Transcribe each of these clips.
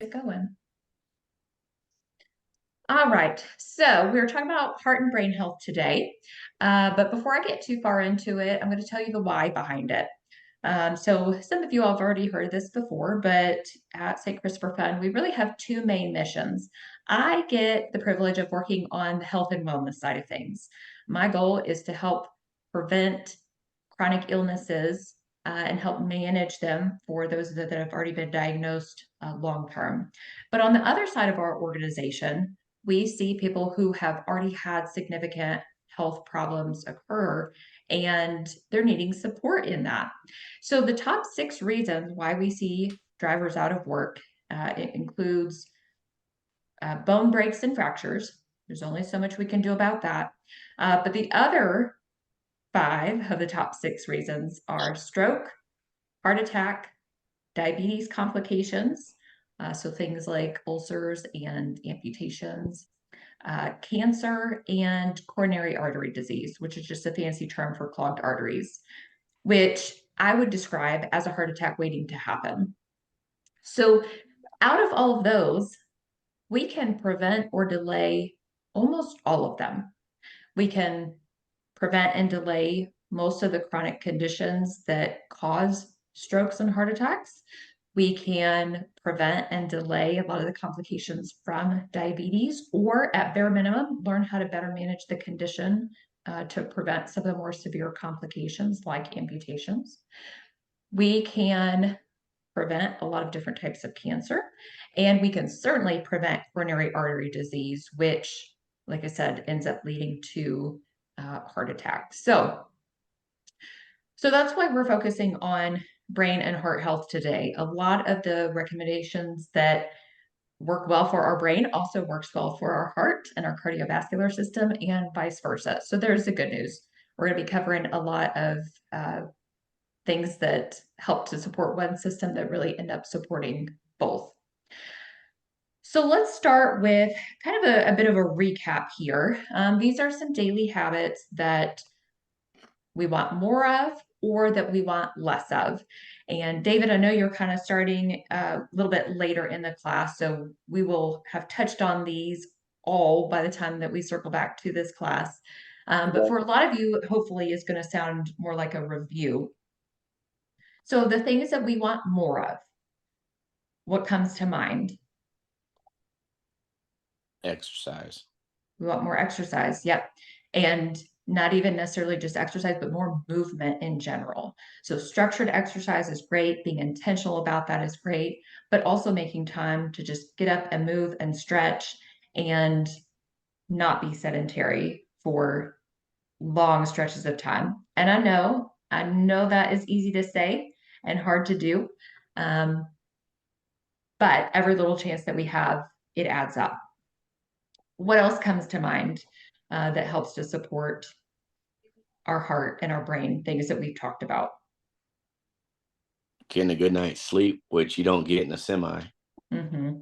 it going. All right, so we're talking about heart and brain health today. But before I get too far into it, I'm going to tell you the why behind it. So some of you have already heard this before, but at St. Christopher Fund, we really have two main missions. I get the privilege of working on the health and wellness side of things. My goal is to help prevent chronic illnesses and help manage them for those that have already been diagnosed long term. But on the other side of our organization, we see people who have already had significant health problems occur and they're needing support in that. So the top 6 reasons why we see drivers out of work, it includes bone breaks and fractures. There's only so much we can do about that. But the other 5 of the top 6 reasons are stroke, heart attack, diabetes complications, so things like ulcers and amputations, cancer, and coronary artery disease, which is just a fancy term for clogged arteries, which I would describe as a heart attack waiting to happen. So out of all of those, we can prevent or delay almost all of them. We can prevent and delay most of the chronic conditions that cause strokes and heart attacks. We can prevent and delay a lot of the complications from diabetes, or at bare minimum, learn how to better manage the condition to prevent some of the more severe complications like amputations. We can prevent a lot of different types of cancer, and we can certainly prevent coronary artery disease, which, like I said, ends up leading to heart attacks. So that's why we're focusing on brain and heart health today. A lot of the recommendations that work well for our brain also works well for our heart and our cardiovascular system, and vice versa. So there's the good news. We're going to be covering a lot of things that help to support one system that really end up supporting both. So let's start with kind of a bit of a recap here. These are some daily habits that we want more of or that we want less of. And David, I know you're kind of starting a little bit later in the class, so we will have touched on these all by the time that we circle back to this class. But for a lot of you, hopefully is going to sound more like a review. So the things that we want more of, what comes to mind? Exercise. We want more exercise. Yep. And not even necessarily just exercise, but more movement in general. So structured exercise is great. Being intentional about that is great, but also making time to just get up and move and stretch and not be sedentary for long stretches of time. And I know that is easy to say and hard to do. But every little chance that we have, it adds up. What else comes to mind that helps to support our heart and our brain, things that we've talked about? Getting a good night's sleep, which you don't get in a semi. Mm-hmm.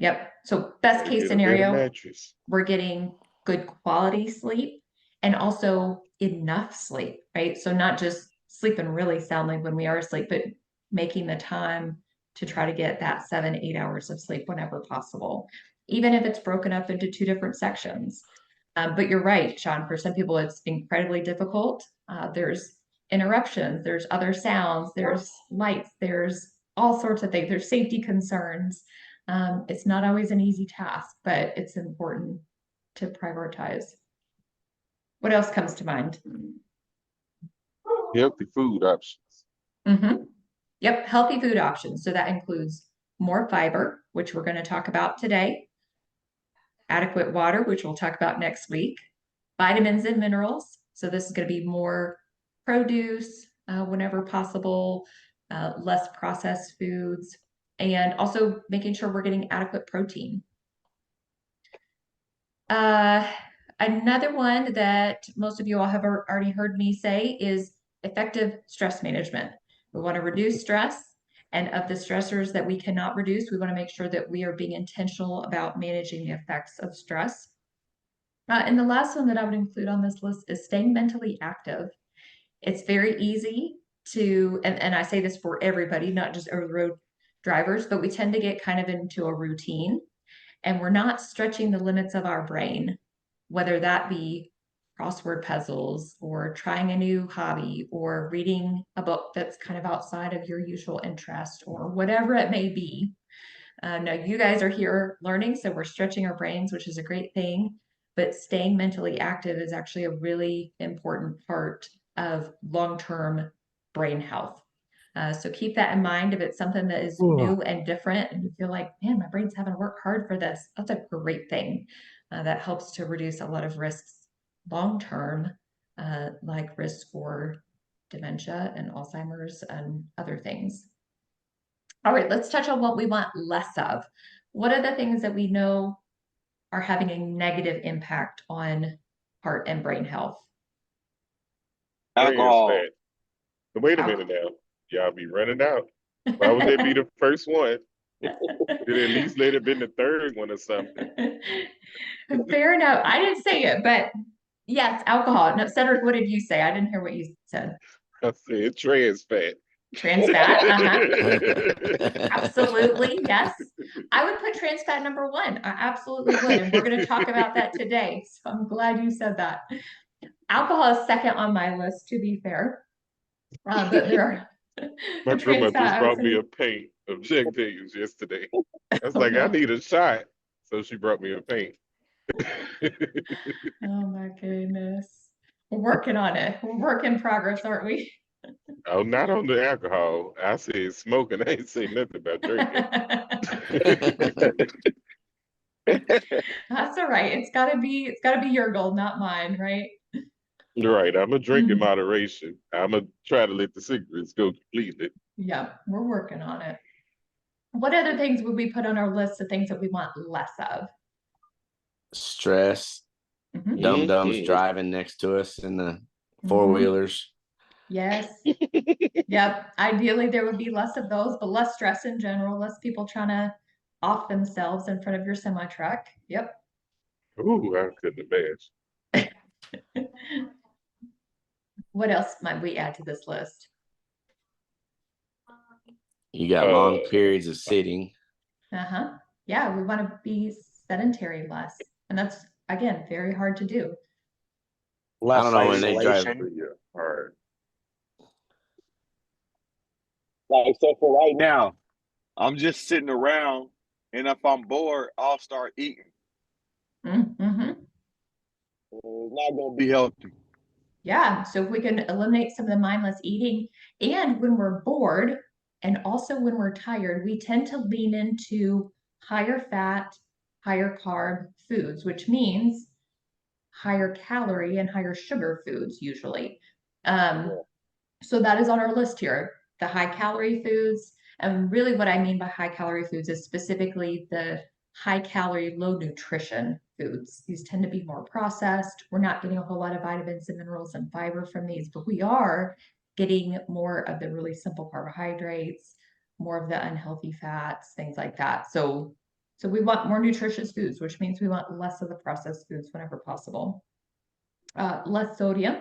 Yep. So best Gotta case get a better scenario, mattress. we're getting good quality sleep and also enough sleep, right? So not just sleeping really soundly when we are asleep, but making the time to try to get that 7, 8 hours of sleep whenever possible, even if it's broken up into 2 different sections. But you're right, Sean, for some people, it's incredibly difficult. There's interruptions, there's other sounds, there's lights, there's all sorts of things, there's safety concerns. It's not always an easy task, but it's important to prioritize. What else comes to mind? Healthy food options. Mm-hmm. Yep, healthy food options. So that includes more fiber, which we're going to talk about today, adequate water, which we'll talk about next week, vitamins and minerals. So this is going to be more produce whenever possible, less processed foods, and also making sure we're getting adequate protein. Another one that most of you all have already heard me say is effective stress management. We want to reduce stress, and of the stressors that we cannot reduce, we want to make sure that we are being intentional about managing the effects of stress. And the last one that I would include on this list is staying mentally active. It's very easy to, and I say this for everybody, not just over the road drivers, but we tend to get kind of into a routine and we're not stretching the limits of our brain, whether that be crossword puzzles or trying a new hobby or reading a book that's kind of outside of your usual interest or whatever it may be. Now, you guys are here learning, so we're stretching our brains, which is a great thing. But staying mentally active is actually a really important part of long-term brain health. So keep that in mind. If it's something that is new and different and you feel like, man, my brain's having to work hard for this, that's a great thing. That helps to reduce a lot of risks long-term, like risks for dementia and Alzheimer's and other things. All right, let's touch on what we want less of. What are the things that we know are having a negative impact on heart and brain health? Trans Alcohol. fat. But wait a minute now. Y'all be running out. Why would that be the first one? Did at least let it been the third one or something? Fair enough. I didn't say it, but yes, alcohol. No, Cedric, what did you say? I didn't hear what you said. I said trans fat. Trans fat. Absolutely. Yes. I would put trans fat number one. I absolutely would. And we're going to talk about that today. So I'm glad you said that. Alcohol is second on my list, to be fair. But there are My grandma just brought me a pint of Jack Daniels yesterday. I was like, I need a shot. So she brought me a pint. Oh my goodness. We're working on it. We're work in progress, aren't we? Oh, not on the alcohol. I said smoking. I ain't say nothing about drinking. That's all right. It's gotta be your goal, not mine, right? Right. I'm a drink in moderation. I'm gonna try to let the cigarettes go completely. Yeah, we're working on it. What other things would we put on our list of things that we want less of? Stress. Dum-dums driving next to us in the four-wheelers. Yes. Yep. Ideally, there would be less of those, but less stress in general, less people trying to off themselves in front of your semi truck. Yep. Ooh, I couldn't imagine. What else might we add to this list? You got long periods of sitting. Yeah, we want to be sedentary less. And that's, again, very hard to do. I don't know when they drive. Hard. Like, so for right now, I'm just sitting around, and if I'm bored, I'll start eating. Mm-hmm. It's not gonna be healthy. Yeah, so if we can eliminate some of the mindless eating, and when we're bored, and also when we're tired, we tend to lean into higher fat, higher carb foods, which means higher calorie and higher sugar foods usually. So that is on our list here, the high calorie foods. And really what I mean by high calorie foods is specifically the high calorie, low nutrition foods. These tend to be more processed. We're not getting a whole lot of vitamins and minerals and fiber from these, but we are getting more of the really simple carbohydrates, more of the unhealthy fats, things like that. So we want more nutritious foods, which means we want less of the processed foods whenever possible. Less sodium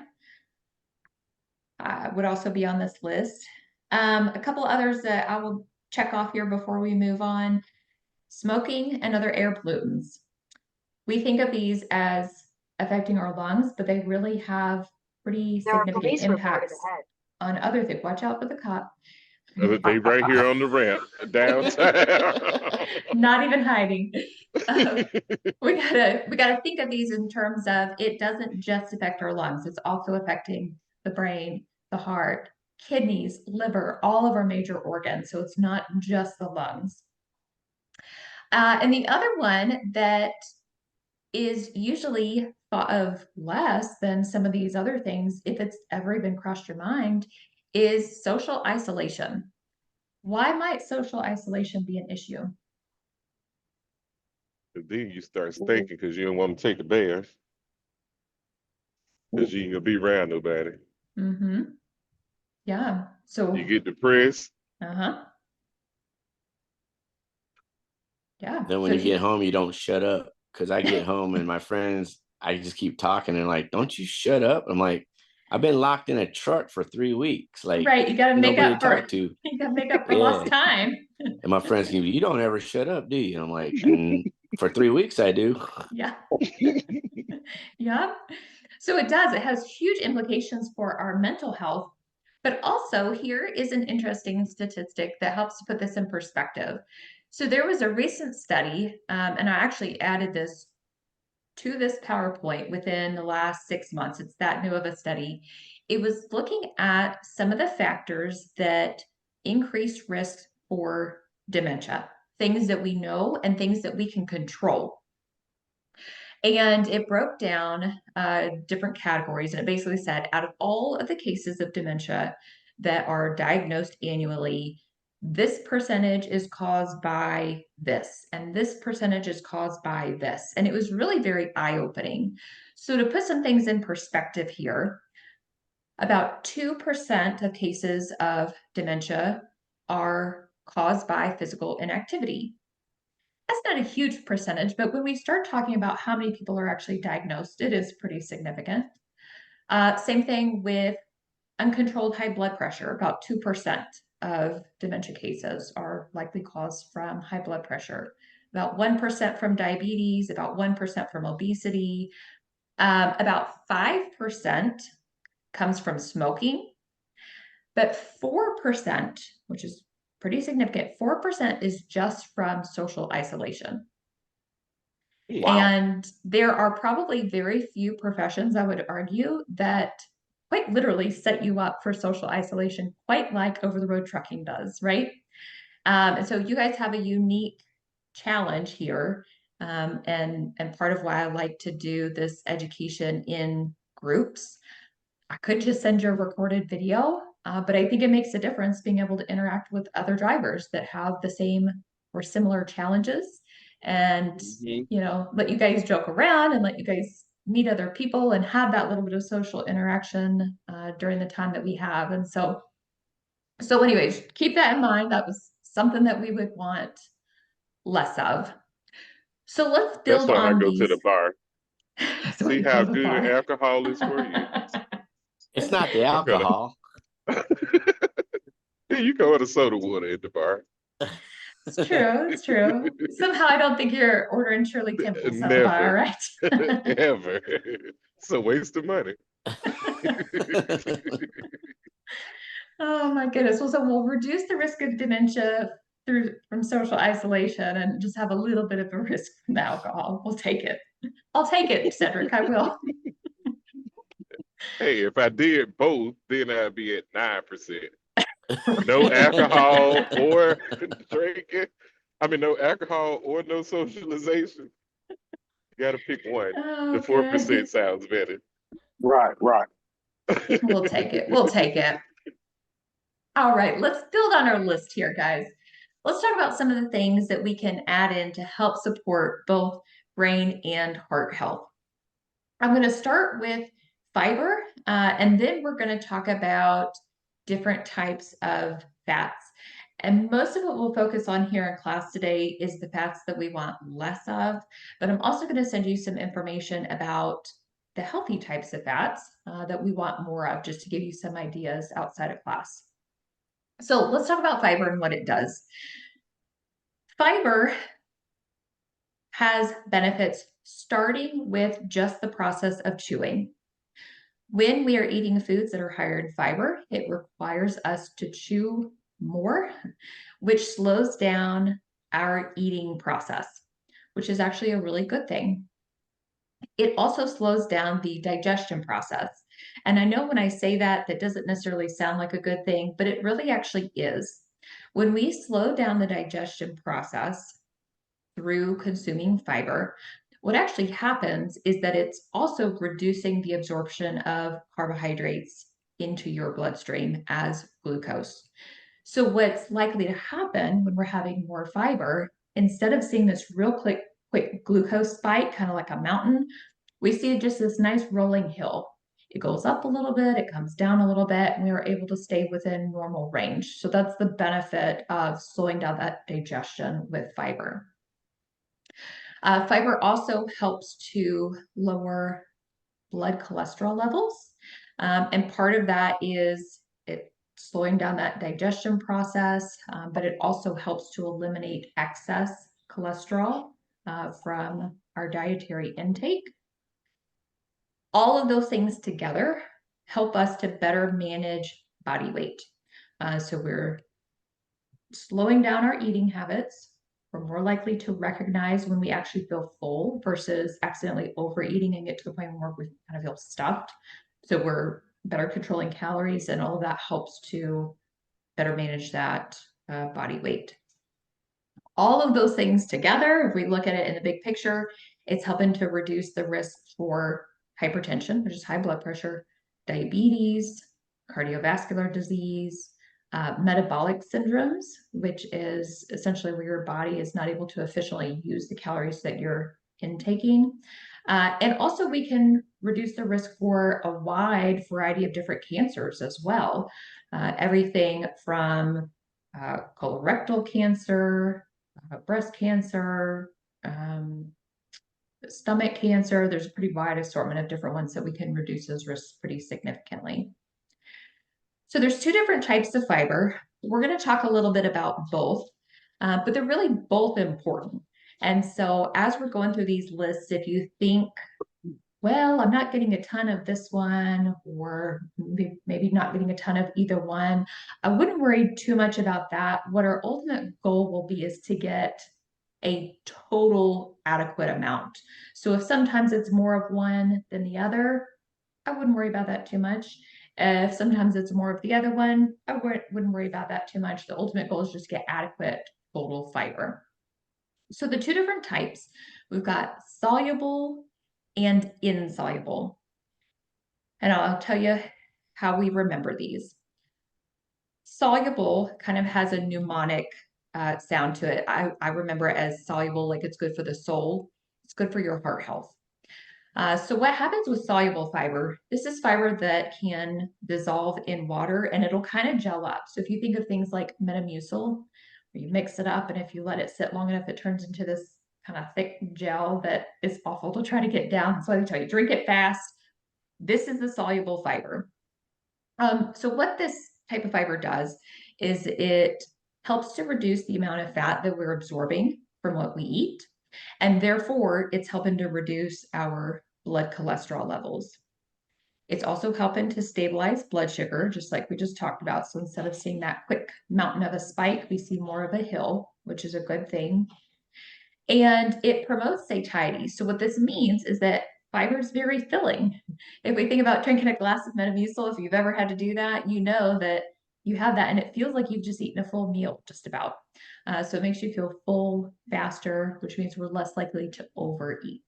would also be on this list. A couple others that I will check off here before we move on. Smoking and other air pollutants. We think of these as affecting our lungs, but they really have pretty significant impacts on other things. Watch out for the cop. They right here on the ramp downtown. Not even hiding. We gotta think of these in terms of it doesn't just affect our lungs, it's also affecting the brain, the heart, kidneys, liver, all of our major organs. So it's not just the lungs. And the other one that is usually thought of less than some of these other things, if it's ever even crossed your mind, is social isolation. Why might social isolation be an issue? Then you start stinking because you don't want to take a bath. Because you ain't gonna be around nobody. Yeah. So you get depressed. Yeah. Then when you get home, you don't shut up. Because I get home and my friends, I just keep talking and like, don't you shut up? I'm like, I've been locked in a truck for 3 weeks. Like, Right, you gotta make nobody up to for talk to. you gotta make up for lost Yeah. time. And my friends give you don't ever shut up, do you? And I'm like, for 3 weeks I do. Yeah. Yeah. So it does. It has huge implications for our mental health. But also, here is an interesting statistic that helps to put this in perspective. So there was a recent study, and I actually added this to this PowerPoint within the last 6 months. It's that new of a study. It was looking at some of the factors that increase risk for dementia, things that we know and things that we can control. And it broke down different categories. And it basically said out of all of the cases of dementia that are diagnosed annually, this percentage is caused by this, and this percentage is caused by this. And it was really very eye-opening. So to put some things in perspective here, about 2% of cases of dementia are caused by physical inactivity. That's not a huge percentage, but when we start talking about how many people are actually diagnosed, it is pretty significant. Same thing with uncontrolled high blood pressure. About 2% of dementia cases are likely caused from high blood pressure. About 1% from diabetes, about 1% from obesity. About 5% comes from smoking, but 4%, which is pretty significant, 4% is just from social isolation. Wow. And there are probably very few professions, I would argue, that quite literally set you up for social isolation, quite like over-the-road trucking does, right? And so you guys have a unique challenge here. And part of why I like to do this education in groups. I could just send you a recorded video, but I think it makes a difference being able to interact with other drivers that have the same or similar challenges and, you know, let you guys joke around and let you guys meet other people and have that little bit of social interaction during the time that we have. And so anyways, keep that in mind. That was something that we would want less of. So let's That's build why I on go to these. the bar. That's why See you go how to the good bar. alcohol is for you. It's not the I'm gonna. alcohol. You can order soda water at the bar. It's true. It's true. Somehow I don't think you're ordering Shirley Temples at the bar, Never, right? ever. It's a waste of money. Oh my goodness. Well, so we'll reduce the risk of dementia from social isolation and just have a little bit of a risk from the alcohol. We'll take it. I'll take it, Cedric. I will. Hey, if I did both, then I'd be at 9%. No alcohol or drinking. I mean, no alcohol or no socialization. You got to pick one. Oh, The 4% good. sounds better. Right, right. We'll take it. We'll take it. All right, let's build on our list here, guys. Let's talk about some of the things that we can add in to help support both brain and heart health. I'm going to start with fiber, and then we're going to talk about different types of fats. And most of what we'll focus on here in class today is the fats that we want less of, but I'm also going to send you some information about the healthy types of fats that we want more of, just to give you some ideas outside of class. So let's talk about fiber and what it does. Fiber has benefits starting with just the process of chewing. When we are eating foods that are higher in fiber, it requires us to chew more, which slows down our eating process, which is actually a really good thing. It also slows down the digestion process. And I know when I say that, that doesn't necessarily sound like a good thing, but it really actually is. When we slow down the digestion process through consuming fiber, what actually happens is that it's also reducing the absorption of carbohydrates into your bloodstream as glucose. So what's likely to happen when we're having more fiber, instead of seeing this real quick glucose spike, kind of like a mountain, we see just this nice rolling hill. It goes up a little bit, it comes down a little bit, and we are able to stay within normal range. So that's the benefit of slowing down that digestion with fiber. Fiber also helps to lower blood cholesterol levels. And part of that is it slowing down that digestion process, but it also helps to eliminate excess cholesterol from our dietary intake. All of those things together help us to better manage body weight. So we're slowing down our eating habits. We're more likely to recognize when we actually feel full versus accidentally overeating and get to the point where we kind of feel stuffed. So we're better controlling calories, and all of that helps to better manage that body weight. All of those things together, if we look at it in the big picture, it's helping to reduce the risk for hypertension, which is high blood pressure, diabetes, cardiovascular disease, metabolic syndromes, which is essentially where your body is not able to efficiently use the calories that you're intaking. And also we can reduce the risk for a wide variety of different cancers as well. Everything from colorectal cancer, breast cancer, stomach cancer. There's a pretty wide assortment of different ones that we can reduce those risks pretty significantly. So there's two different types of fiber. We're going to talk a little bit about both, but they're really both important. And so as we're going through these lists, if you think, well, I'm not getting a ton of this one, or maybe not getting a ton of either one, I wouldn't worry too much about that. What our ultimate goal will be is to get a total adequate amount. So if sometimes it's more of one than the other, I wouldn't worry about that too much. If sometimes it's more of the other one, I wouldn't worry about that too much. The ultimate goal is just to get adequate total fiber. So the two different types, we've got soluble and insoluble. And I'll tell you how we remember these. Soluble kind of has a mnemonic sound to it. I remember it as soluble, like it's good for the soul. It's good for your heart health. So what happens with soluble fiber, this is fiber that can dissolve in water and it'll kind of gel up. So if you think of things like Metamucil, where you mix it up and if you let it sit long enough, it turns into this kind of thick gel that is awful to try to get down. That's why they tell you, drink it fast. This is the soluble fiber. So what this type of fiber does is it helps to reduce the amount of fat that we're absorbing from what we eat. And therefore, it's helping to reduce our blood cholesterol levels. It's also helping to stabilize blood sugar, just like we just talked about. So instead of seeing that quick mountain of a spike, we see more of a hill, which is a good thing. And it promotes satiety. So what this means is that fiber is very filling. If we think about drinking a glass of Metamucil, if you've ever had to do that, you know that you have that and it feels like you've just eaten a full meal just about. So it makes you feel full faster, which means we're less likely to overeat.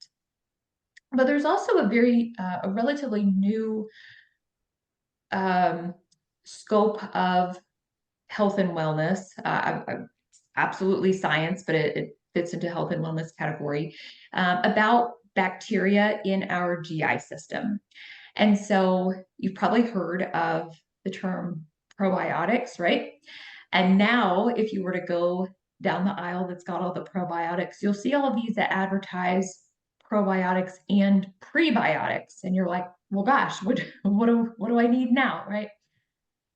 But there's also a relatively new scope of health and wellness. Absolutely science, but it fits into health and wellness category, about bacteria in our GI system. And so you've probably heard of the term probiotics, right? And now if you were to go down the aisle that's got all the probiotics, you'll see all of these that advertise probiotics and prebiotics. And you're like, well, gosh, what do I need now, right?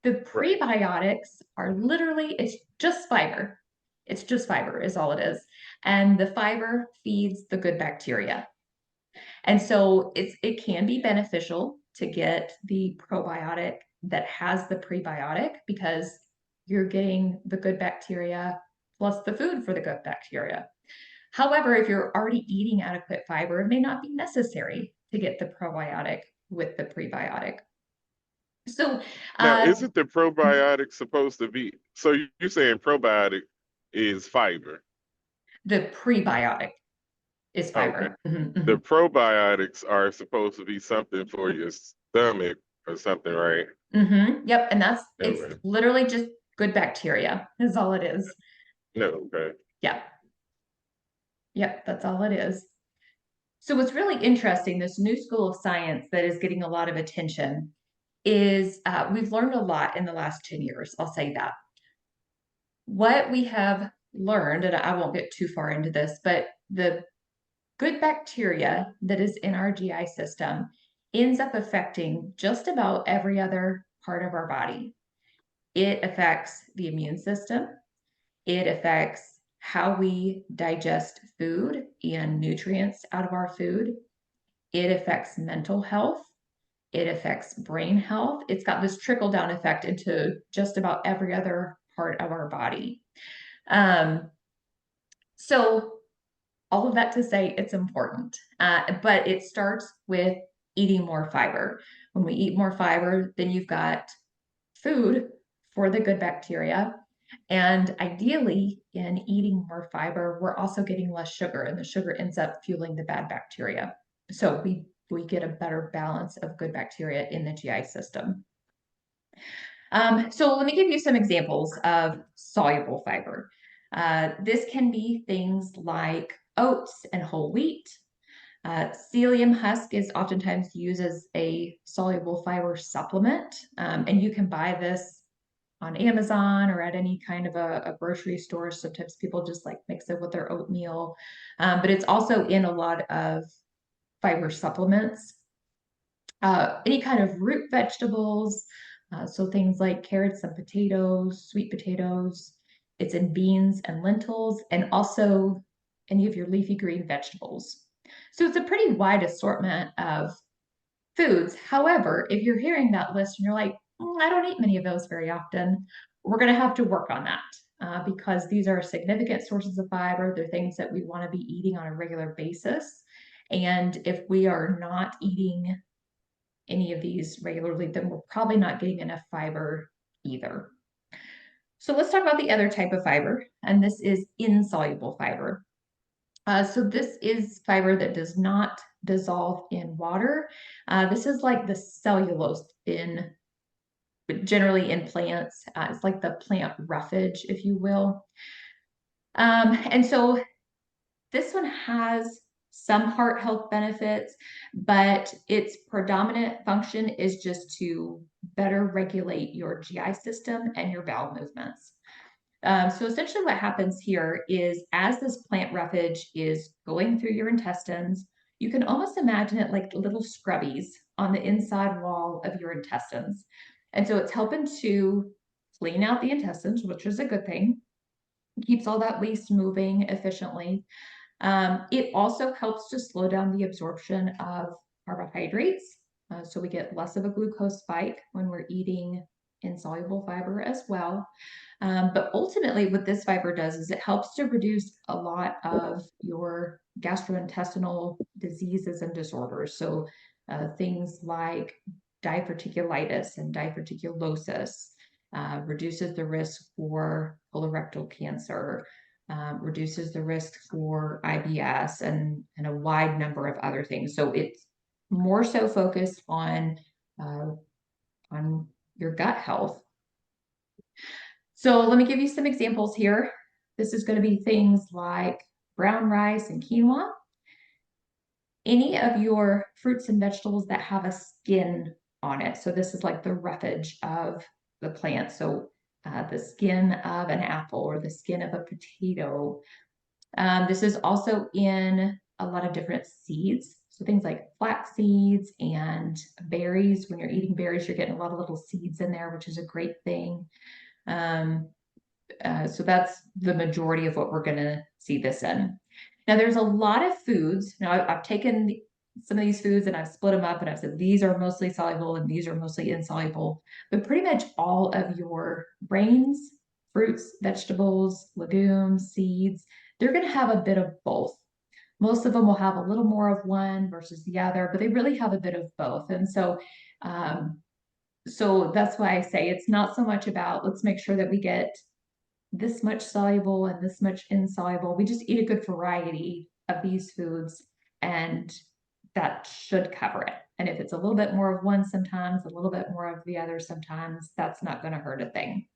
The prebiotics are literally, it's just fiber. It's just fiber is all it is. And the fiber feeds the good bacteria. And so it can be beneficial to get the probiotic that has the prebiotic because you're getting the good bacteria plus the food for the good bacteria. However, if you're already eating adequate fiber, it may not be necessary to get the probiotic with the prebiotic. So now, isn't the probiotic supposed to be? So you're saying probiotic is fiber? The prebiotic is fiber. Okay. The probiotics are supposed to be something for your stomach or something, right? Yep, and it's literally just good bacteria is all it is. No, okay. Yep, that's all it is. So what's really interesting, this new school of science that is getting a lot of attention is we've learned a lot in the last 10 years. I'll say that. What we have learned, and I won't get too far into this, but the good bacteria that is in our GI system ends up affecting just about every other part of our body. It affects the immune system. It affects how we digest food and nutrients out of our food. It affects mental health. It affects brain health. It's got this trickle down effect into just about every other part of our body. So all of that to say it's important, but it starts with eating more fiber. When we eat more fiber, then you've got food for the good bacteria. And ideally, in eating more fiber, we're also getting less sugar, and the sugar ends up fueling the bad bacteria. So we get a better balance of good bacteria in the GI system. So let me give you some examples of soluble fiber. This can be things like oats and whole wheat. Psyllium husk is oftentimes used as a soluble fiber supplement, and you can buy this on Amazon or at any kind of a grocery store. Sometimes people just like mix it with their oatmeal, but it's also in a lot of fiber supplements. Any kind of root vegetables, so things like carrots and potatoes, sweet potatoes. It's in beans and lentils, and also any of your leafy green vegetables. So it's a pretty wide assortment of foods. However, if you're hearing that list and you're like, I don't eat many of those very often, we're going to have to work on that because these are significant sources of fiber. They're things that we want to be eating on a regular basis. And if we are not eating any of these regularly, then we're probably not getting enough fiber either. So let's talk about the other type of fiber, and this is insoluble fiber. So this is fiber that does not dissolve in water. This is like the cellulose generally in plants. It's like the plant roughage, if you will. And so this one has some heart health benefits, but its predominant function is just to better regulate your GI system and your bowel movements. So essentially what happens here is as this plant roughage is going through your intestines, you can almost imagine it like little scrubbies on the inside wall of your intestines. And so it's helping to clean out the intestines, which is a good thing. It keeps all that waste moving efficiently. It also helps to slow down the absorption of carbohydrates. So we get less of a glucose spike when we're eating insoluble fiber as well. But ultimately what this fiber does is it helps to reduce a lot of your gastrointestinal diseases and disorders. So things like diverticulitis and diverticulosis, reduces the risk for colorectal cancer, reduces the risk for IBS and a wide number of other things. So it's more so focused on your gut health. So let me give you some examples here. This is going to be things like brown rice and quinoa. Any of your fruits and vegetables that have a skin on it. So this is like the roughage of the plant. So the skin of an apple or the skin of a potato. This is also in a lot of different seeds. So things like flax seeds and berries. When you're eating berries, you're getting a lot of little seeds in there, which is a great thing. So that's the majority of what we're going to see this in. Now, there's a lot of foods. Now, I've taken some of these foods and I've split them up and I've said these are mostly soluble and these are mostly insoluble. But pretty much all of your grains, fruits, vegetables, legumes, seeds, they're going to have a bit of both. Most of them will have a little more of one versus the other, but they really have a bit of both. And so, so that's why I say it's not so much about let's make sure that we get this much soluble and this much insoluble. We just eat a good variety of these foods and that should cover it. And if it's a little bit more of one sometimes, a little bit more of the other sometimes, that's not going to hurt a thing.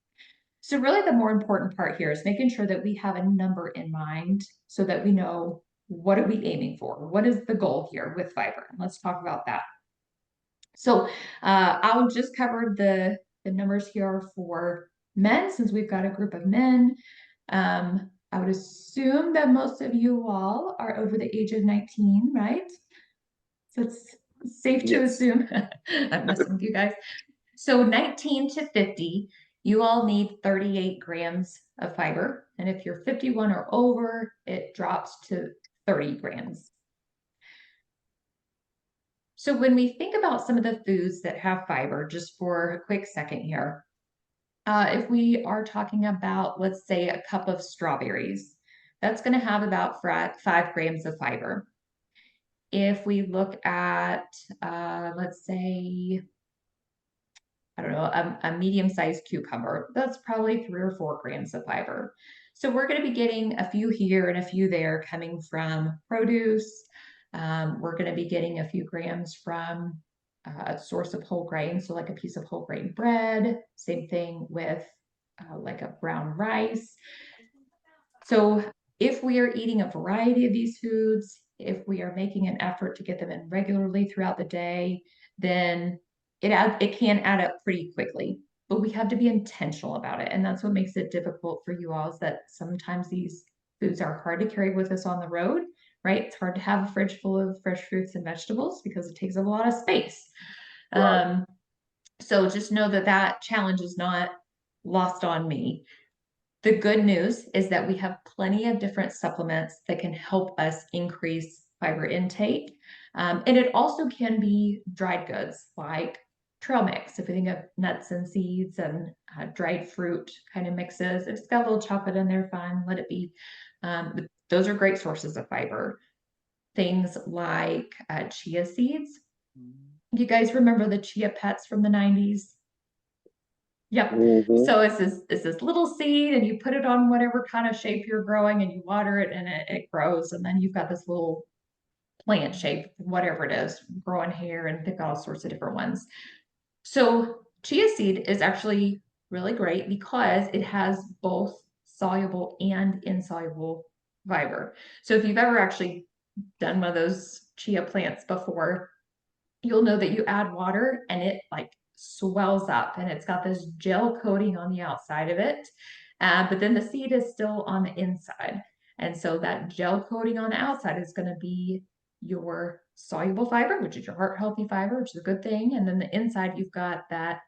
So really the more important part here is making sure that we have a number in mind so that we know what are we aiming for? What is the goal here with fiber? Let's talk about that. So I'll just cover the numbers here for men, since we've got a group of men. I would assume that most of you all are over the age of 19, right? So it's Safe to Yes. assume. I'm messing with you guys. So 19 to 50, you all need 38 grams of fiber. And if you're 51 or over, it drops to 30 grams. So when we think about some of the foods that have fiber, just for a quick second here, if we are talking about, let's say, a cup of strawberries, that's going to have about 5 grams of fiber. If we look at, let's say, I don't know, a medium-sized cucumber, that's probably 3 or 4 grams of fiber. So we're going to be getting a few here and a few there coming from produce. We're going to be getting a few grams from a source of whole grain, so like a piece of whole grain bread. Same thing with like a brown rice. So if we are eating a variety of these foods, if we are making an effort to get them in regularly throughout the day, then it can add up pretty quickly. But we have to be intentional about it. And that's what makes it difficult for you all, is that sometimes these foods are hard to carry with us on the road, right? It's hard to have a fridge full of fresh fruits and vegetables because it takes up a lot of space. Right. So just know that that challenge is not lost on me. The good news is that we have plenty of different supplements that can help us increase fiber intake. And it also can be dried goods like trail mix. If you think of nuts and seeds and dried fruit kind of mixes, if it's got a little chocolate in there, fine, let it be. Those are great sources of fiber. Things like chia seeds. You guys remember the Chia Pets from the 90s? Yep. Mhm. So it's this little seed, and you put it on whatever kind of shape you're growing, and you water it, and it grows. And then you've got this little plant shape, whatever it is, growing here, and they've got all sorts of different ones. So chia seed is actually really great because it has both soluble and insoluble fiber. So if you've ever actually done one of those chia plants before, you'll know that you add water and it like swells up, and it's got this gel coating on the outside of it. But then the seed is still on the inside. And so that gel coating on the outside is going to be your soluble fiber, which is your heart healthy fiber, which is a good thing. And then the inside, you've got that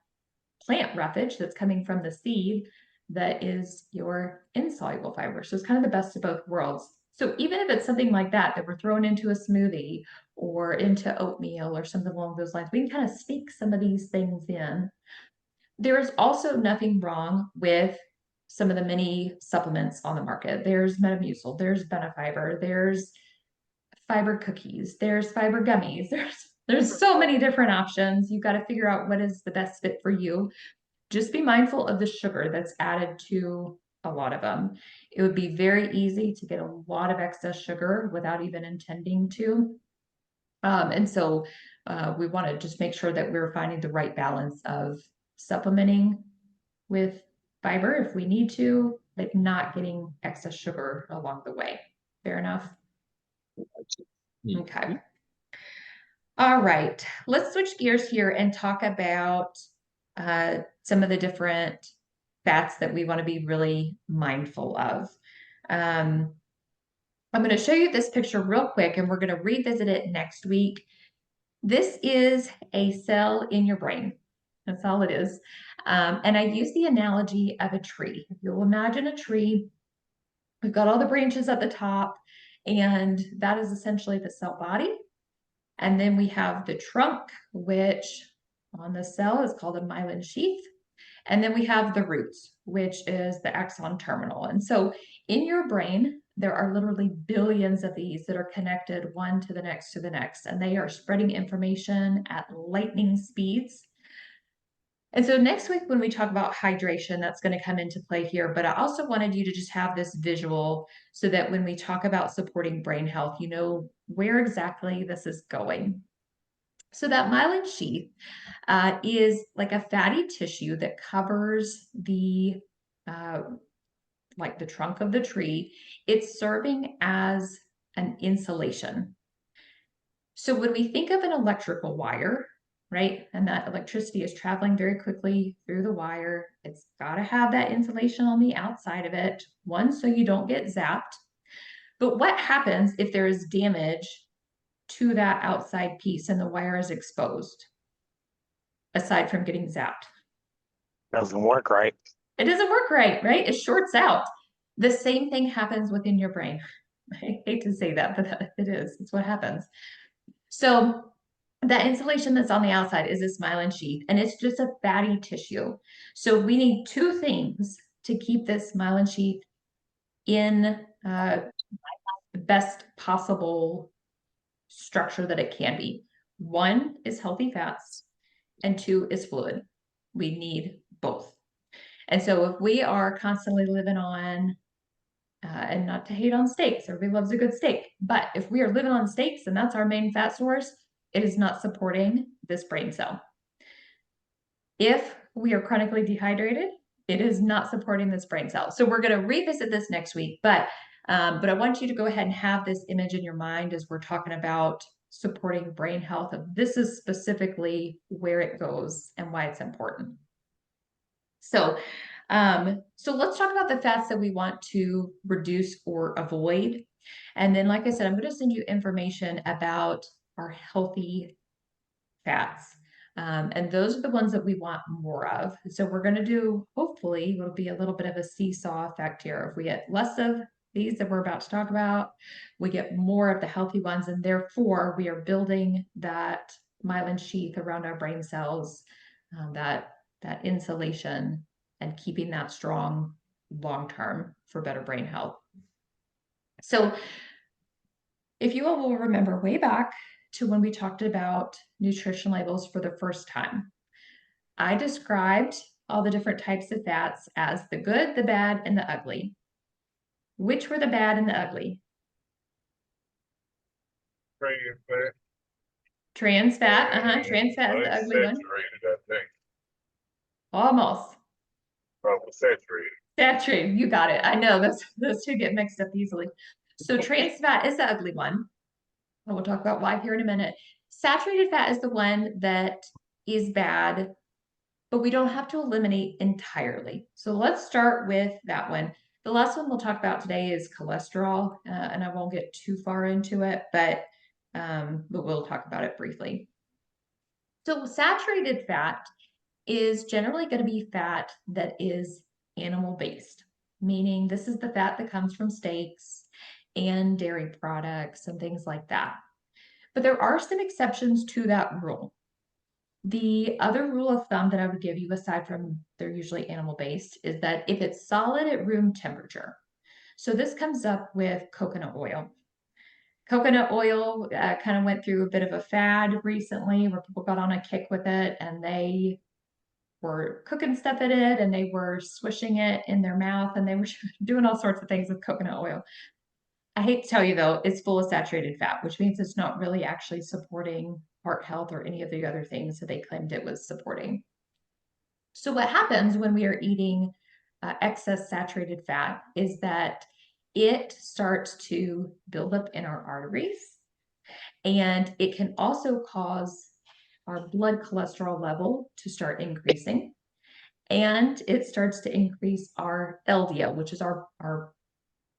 plant roughage that's coming from the seed that is your insoluble fiber. So it's kind of the best of both worlds. So even if it's something like that we're throwing into a smoothie or into oatmeal or something along those lines, we can kind of sneak some of these things in. There is also nothing wrong with some of the many supplements on the market. There's Metamucil, there's Benefiber, there's fiber cookies, there's fiber gummies, there's so many different options. You've got to figure out what is the best fit for you. Just be mindful of the sugar that's added to a lot of them. It would be very easy to get a lot of excess sugar without even intending to. And so we want to just make sure that we're finding the right balance of supplementing with fiber if we need to, but not getting excess sugar along the way. Fair enough? Okay. All right. Let's switch gears here and talk about some of the different fats that we want to be really mindful of. I'm going to show you this picture real quick, and we're going to revisit it next week. This is a cell in your brain. That's all it is. And I use the analogy of a tree. If you'll imagine a tree, we've got all the branches at the top, and that is essentially the cell body. And then we have the trunk, which on the cell is called a myelin sheath. And then we have the roots, which is the axon terminal. And so in your brain, there are literally billions of these that are connected one to the next to the next, and they are spreading information at lightning speeds. And so next week, when we talk about hydration, that's going to come into play here. But I also wanted you to just have this visual so that when we talk about supporting brain health, you know where exactly this is going. So that myelin sheath is like a fatty tissue that covers the like the trunk of the tree. It's serving as an insulation. So when we think of an electrical wire, right, and that electricity is traveling very quickly through the wire, it's got to have that insulation on the outside of it, one, so you don't get zapped. But what happens if there is damage to that outside piece and the wire is exposed, aside from getting zapped. Doesn't work right. It doesn't work right, right? It shorts out. The same thing happens within your brain. I hate to say that, but it is. It's what happens. So that insulation that's on the outside is this myelin sheath, and it's just a fatty tissue. So we need two things to keep this myelin sheath in the best possible structure that it can be. One is healthy fats, and two is fluid. We need both. And so if we are constantly living on, and not to hate on steaks, everybody loves a good steak, but if we are living on steaks and that's our main fat source, it is not supporting this brain cell. If we are chronically dehydrated, it is not supporting this brain cell. So we're going to revisit this next week, but I want you to go ahead and have this image in your mind as we're talking about supporting brain health. This is specifically where it goes and why it's important. So let's talk about the fats that we want to reduce or avoid. And then, like I said, I'm going to send you information about our healthy fats. And those are the ones that we want more of. So we're going to do, hopefully, it'll be a little bit of a seesaw effect here. If we get less of these that we're about to talk about, we get more of the healthy ones. And therefore, we are building that myelin sheath around our brain cells, that insulation, and keeping that strong long-term for better brain health. So if you all will remember way back to when we talked about nutrition labels for the first time, I described all the different types of fats as the good, the bad, and the ugly. Which were the bad and the ugly? Trans fat. Trans fat, trans fat is the ugly one. Unsaturated, I think. Almost. Probably saturated. Saturated, you got it. I know those two get mixed up easily. So trans fat is the ugly one. And we'll talk about why here in a minute. Saturated fat is the one that is bad, but we don't have to eliminate entirely. So let's start with that one. The last one we'll talk about today is cholesterol, and I won't get too far into it, but we'll talk about it briefly. So saturated fat is generally going to be fat that is animal-based, meaning this is the fat that comes from steaks and dairy products and things like that. But there are some exceptions to that rule. The other rule of thumb that I would give you, aside from they're usually animal-based, is that if it's solid at room temperature. So this comes up with coconut oil. Coconut oil kind of went through a bit of a fad recently where people got on a kick with it and they were cooking stuff in it and they were swishing it in their mouth and they were doing all sorts of things with coconut oil. I hate to tell you though, it's full of saturated fat, which means it's not really actually supporting heart health or any of the other things that they claimed it was supporting. So what happens when we are eating excess saturated fat is that it starts to build up in our arteries, and it can also cause our blood cholesterol level to start increasing, and it starts to increase our LDL, which is our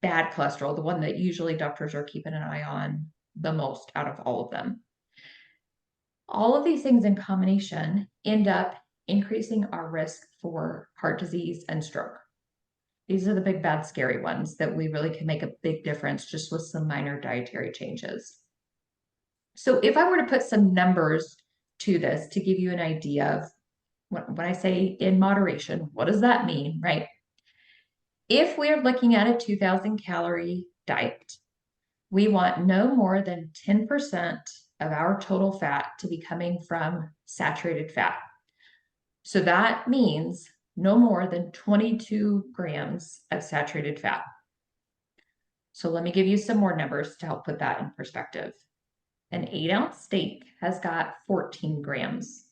bad cholesterol, the one that usually doctors are keeping an eye on the most out of all of them. All of these things in combination end up increasing our risk for heart disease and stroke. These are the big, bad, scary ones that we really can make a big difference just with some minor dietary changes. So if I were to put some numbers to this to give you an idea of when I say in moderation, what does that mean, right? If we're looking at a 2,000 calorie diet, we want no more than 10% of our total fat to be coming from saturated fat. So that means no more than 22 grams of saturated fat. So let me give you some more numbers to help put that in perspective. An 8-ounce steak has got 14 grams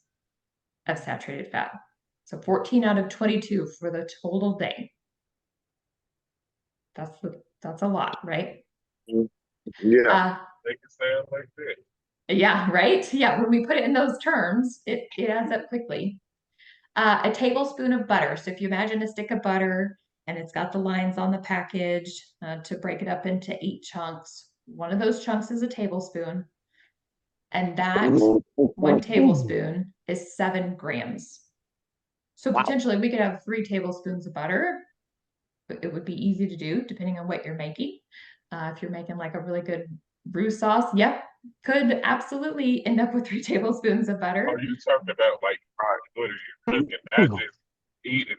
of saturated fat. So 14 out of 22 for the total day. That's a lot, right? Yeah. Make it sound like that. Yeah, right? Yeah, when we put it in those terms, it adds up quickly. A tablespoon of butter. So if you imagine a stick of butter and it's got the lines on the package to break it up into 8 chunks, one of those chunks is a tablespoon. And that 1 tablespoon is 7 grams. So Wow. potentially we could have 3 tablespoons of butter. It would be easy to do depending on what you're making. If you're making like a really good roux sauce, yep, could absolutely end up with 3 tablespoons of butter. Are you talking about like what are you cooking, not just eating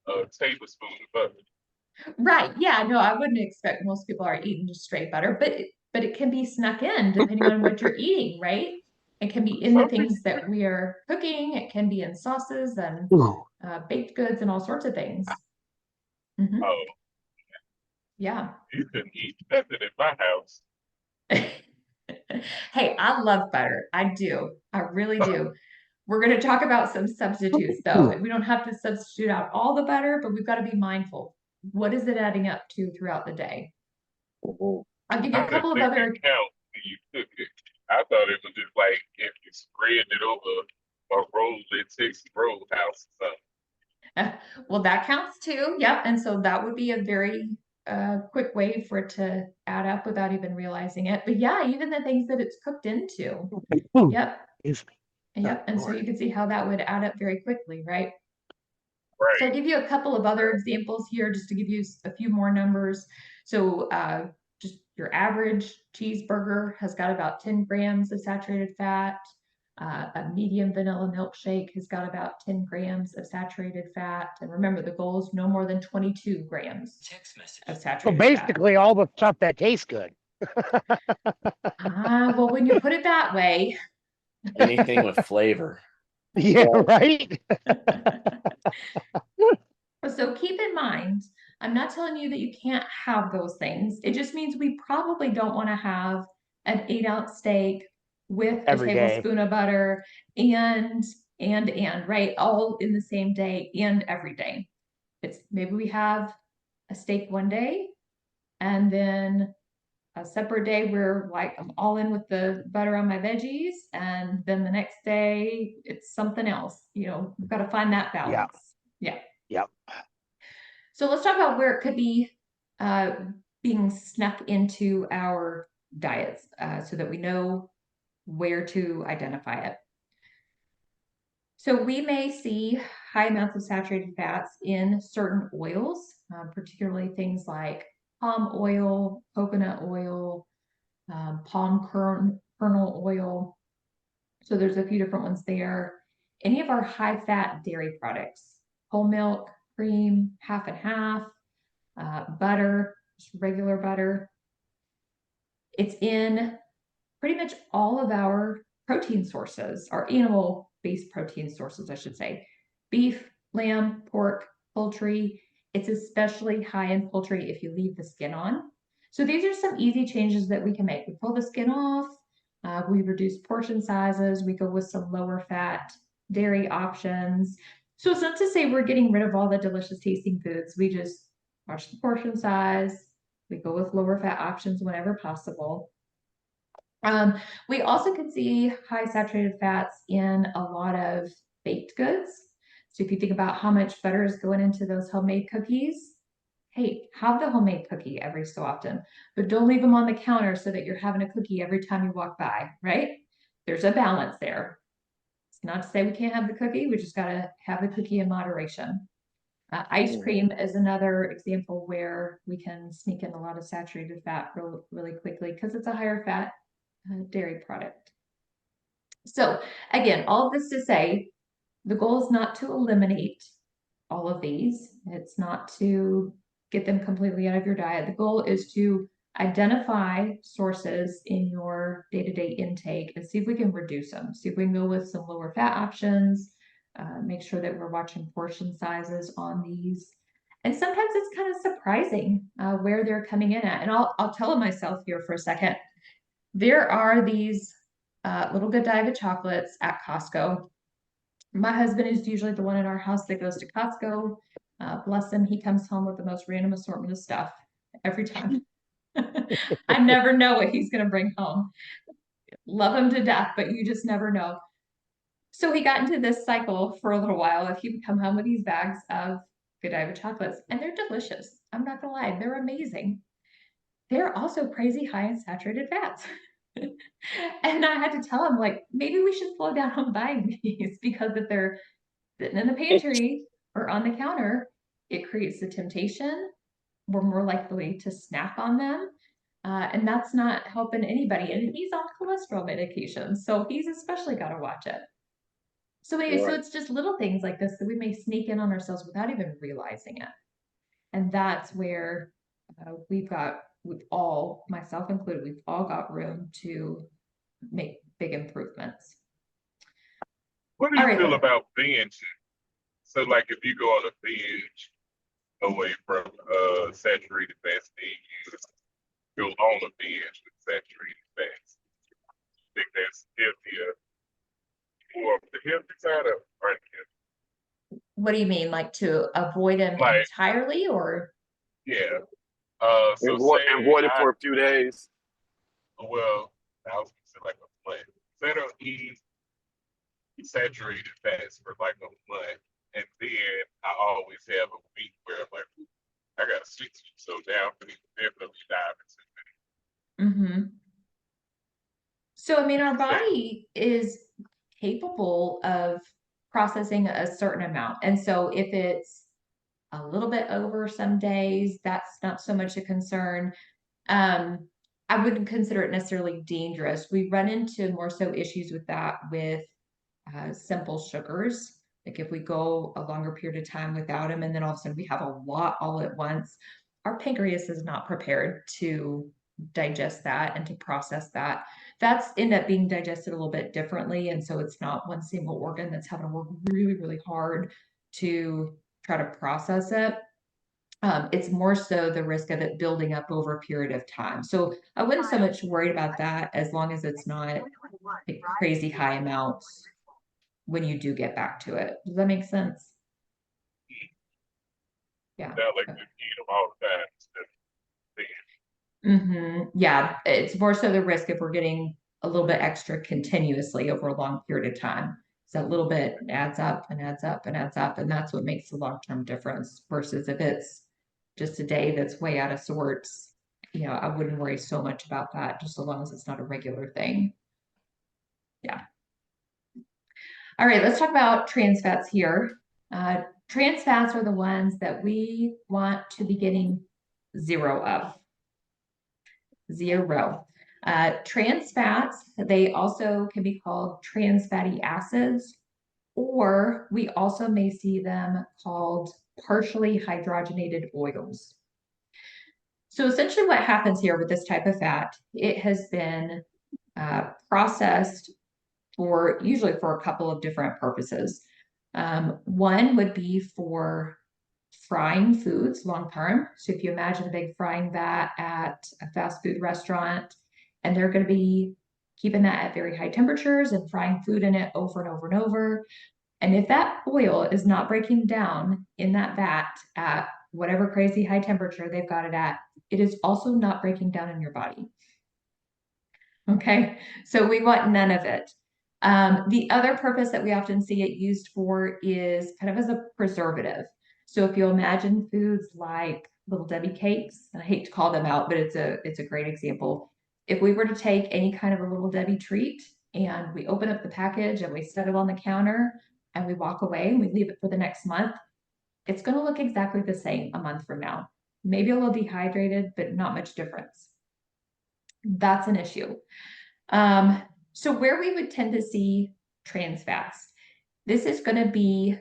a tablespoon of butter? Right. Yeah, no, I wouldn't expect most people are eating just straight butter, but it can be snuck in depending on what you're eating, right? It can be in the Some people, things that we are cooking. It can be in sauces and baked goods and all sorts of things. Mhm. oh, Yeah. you couldn't eat nothing in my house. Hey, I love butter. I do. I really do. We're going to talk about some substitutes though. We don't have to substitute out all the butter, but we've got to be mindful. What is it adding up to throughout the day? I'll give you I a didn't couple of think other. it count when you cook it. I thought it was just like if you spread it over a roll in Texas Roadhouse or something. Well, that counts too. Yep. And so that would be a very quick way for it to add up without even realizing it. But yeah, even the things that it's cooked into. Yep. Excuse me. Yep. And so you can see how that would add up very quickly, right? So I'll Right. give you a couple of other examples here just to give you a few more numbers. So just your average cheeseburger has got about 10 grams of saturated fat. A medium vanilla milkshake has got about 10 grams of saturated fat. And remember, the goal is no more than 22 grams of So saturated fat. basically, all the stuff that tastes good. Well, when you put it that way. Anything with flavor. Yeah, right. So keep in mind, I'm not telling you that you can't have those things. It just means we probably don't want to have an 8-ounce steak with a Every day. tablespoon of butter and right, all in the same day and every day. It's maybe we have a steak one day and then a separate day we're like, I'm all in with the butter on my veggies, and then the next day it's something else. You know, we've got to find that balance. Yeah. Yep. So let's talk about where it could be being snuck into our diets so that we know where to identify it. So we may see high amounts of saturated fats in certain oils, particularly things like palm oil, coconut oil, palm kernel oil. So there's a few different ones there. Any of our high fat dairy products, whole milk, cream, half and half, butter, just regular butter. It's in pretty much all of our protein sources, our animal-based protein sources, I should say. Beef, lamb, pork, poultry. It's especially high in poultry if you leave the skin on. So these are some easy changes that we can make. We pull the skin off, we reduce portion sizes, we go with some lower fat dairy options. So it's not to say we're getting rid of all the delicious tasting foods. We just watch the portion size. We go with lower fat options whenever possible. We also can see high saturated fats in a lot of baked goods. So if you think about how much butter is going into those homemade cookies, hey, have the homemade cookie every so often, but don't leave them on the counter so that you're having a cookie every time you walk by, right? There's a balance there. It's not to say we can't have the cookie, we just got to have the cookie in moderation. Ice cream is another example where we can sneak in a lot of saturated fat really quickly because it's a higher fat dairy product. So again, all of this to say, the goal is not to eliminate all of these. It's not to get them completely out of your diet. The goal is to identify sources in your day-to-day intake and see if we can reduce them. See if we can go with some lower fat options, make sure that we're watching portion sizes on these. And sometimes it's kind of surprising where they're coming in at. And I'll tell myself here for a second. There are these Little Godiva chocolates at Costco. My husband is usually the one in our house that goes to Costco. Bless him, he comes home with the most random assortment of stuff every time. I never know what he's going to bring home. Love him to death, but you just never know. So he got into this cycle for a little while of he would come home with these bags of Godiva chocolates, and they're delicious. I'm not gonna lie, they're amazing. They're also crazy high in saturated fats. And I had to tell him, like, maybe we should slow down on buying these because if they're sitting in the pantry or on the counter, it creates the temptation. We're more likely to snack on them. And that's not helping anybody. And he's on cholesterol medication, so he's especially got to watch it. So anyway, so Right. it's just little things like this that we may sneak in on ourselves without even realizing it. And that's where we've all, myself included, we've all got room to make big improvements. What do All you right. feel about binging? So like if you go on a binge away from saturated fats, then you go on a binge with saturated fats. I think that's healthier, more of the healthy side of unhealthy. What do you mean, like to avoid them Like, entirely, or? yeah. So Avoid it for a few days. well, I was gonna say like a month. Say I don't eat saturated fats for like a month, and then I always have a week where I'm like, I gotta stick to you. So now I'm gonna definitely dive into Mhm. So, I mean, our it. body is capable of processing a certain amount. And so if it's a little bit over some days, that's not so much a concern. Um, I wouldn't consider it necessarily dangerous. We run into more so issues with that with simple sugars. Like if we go a longer period of time without them, and then all of a sudden we have a lot all at once, our pancreas is not prepared to digest that and to process that. That's end up being digested a little bit differently. And so it's not one single organ that's having to work really, really hard to try to process it. It's more so the risk of it building up over a period of time. So I wouldn't so much worried about that as long as it's not like crazy high amounts when you do get back to it. Does that make sense? Yeah. Now, like just eat them all the time instead of Yeah, it's more so the risk if we're getting a little bit extra continuously over a long period of time. So that little bit adds up and adds up and adds up, and that's what makes the long-term difference versus if it's just a day that's way out of sorts, I wouldn't worry so much about that, just so long as it's not a regular thing. Yeah. All right, let's talk about trans fats here. Trans fats are the ones that we want to be getting zero of. Zero. Trans fats, they also can be called trans fatty acids, or we also may see them called partially hydrogenated oils. So essentially what happens here with this type of fat, it has been processed usually for a couple of different purposes. One would be for frying foods long term. So if you imagine a big frying vat at a fast food restaurant, and they're going to be keeping that at very high temperatures and frying food in it over and over and over. And if that oil is not breaking down in that vat at whatever crazy high temperature they've got it at, it is also not breaking down in your body. Okay, so we want none of it. The other purpose that we often see it used for is kind of as a preservative. So if you imagine foods like Little Debbie cakes, and I hate to call them out, but it's a great example. If we were to take any kind of a Little Debbie treat and we open up the package and we set it on the counter and we walk away and we leave it for the next month, it's going to look exactly the same a month from now. Maybe a little dehydrated, but not much difference. That's an issue. So where we would tend to see trans fats, this is going to be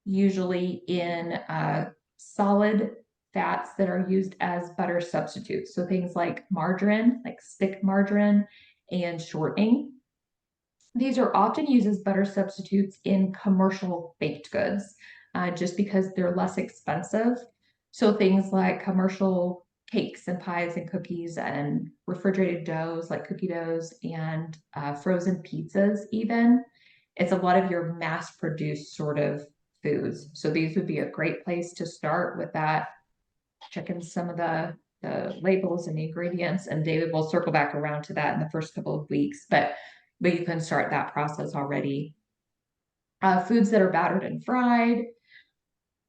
usually in solid fats that are used as butter substitutes. So things like margarine, like stick margarine and shortening. These are often used as butter substitutes in commercial baked goods, just because they're less expensive. So things like commercial cakes and pies and cookies and refrigerated doughs like cookie doughs and frozen pizzas even. It's a lot of your mass produced sort of foods. So these would be a great place to start with that. Checking some of the labels and the ingredients, and David will circle back around to that in the first couple of weeks, but you can start that process already. Foods that are battered and fried.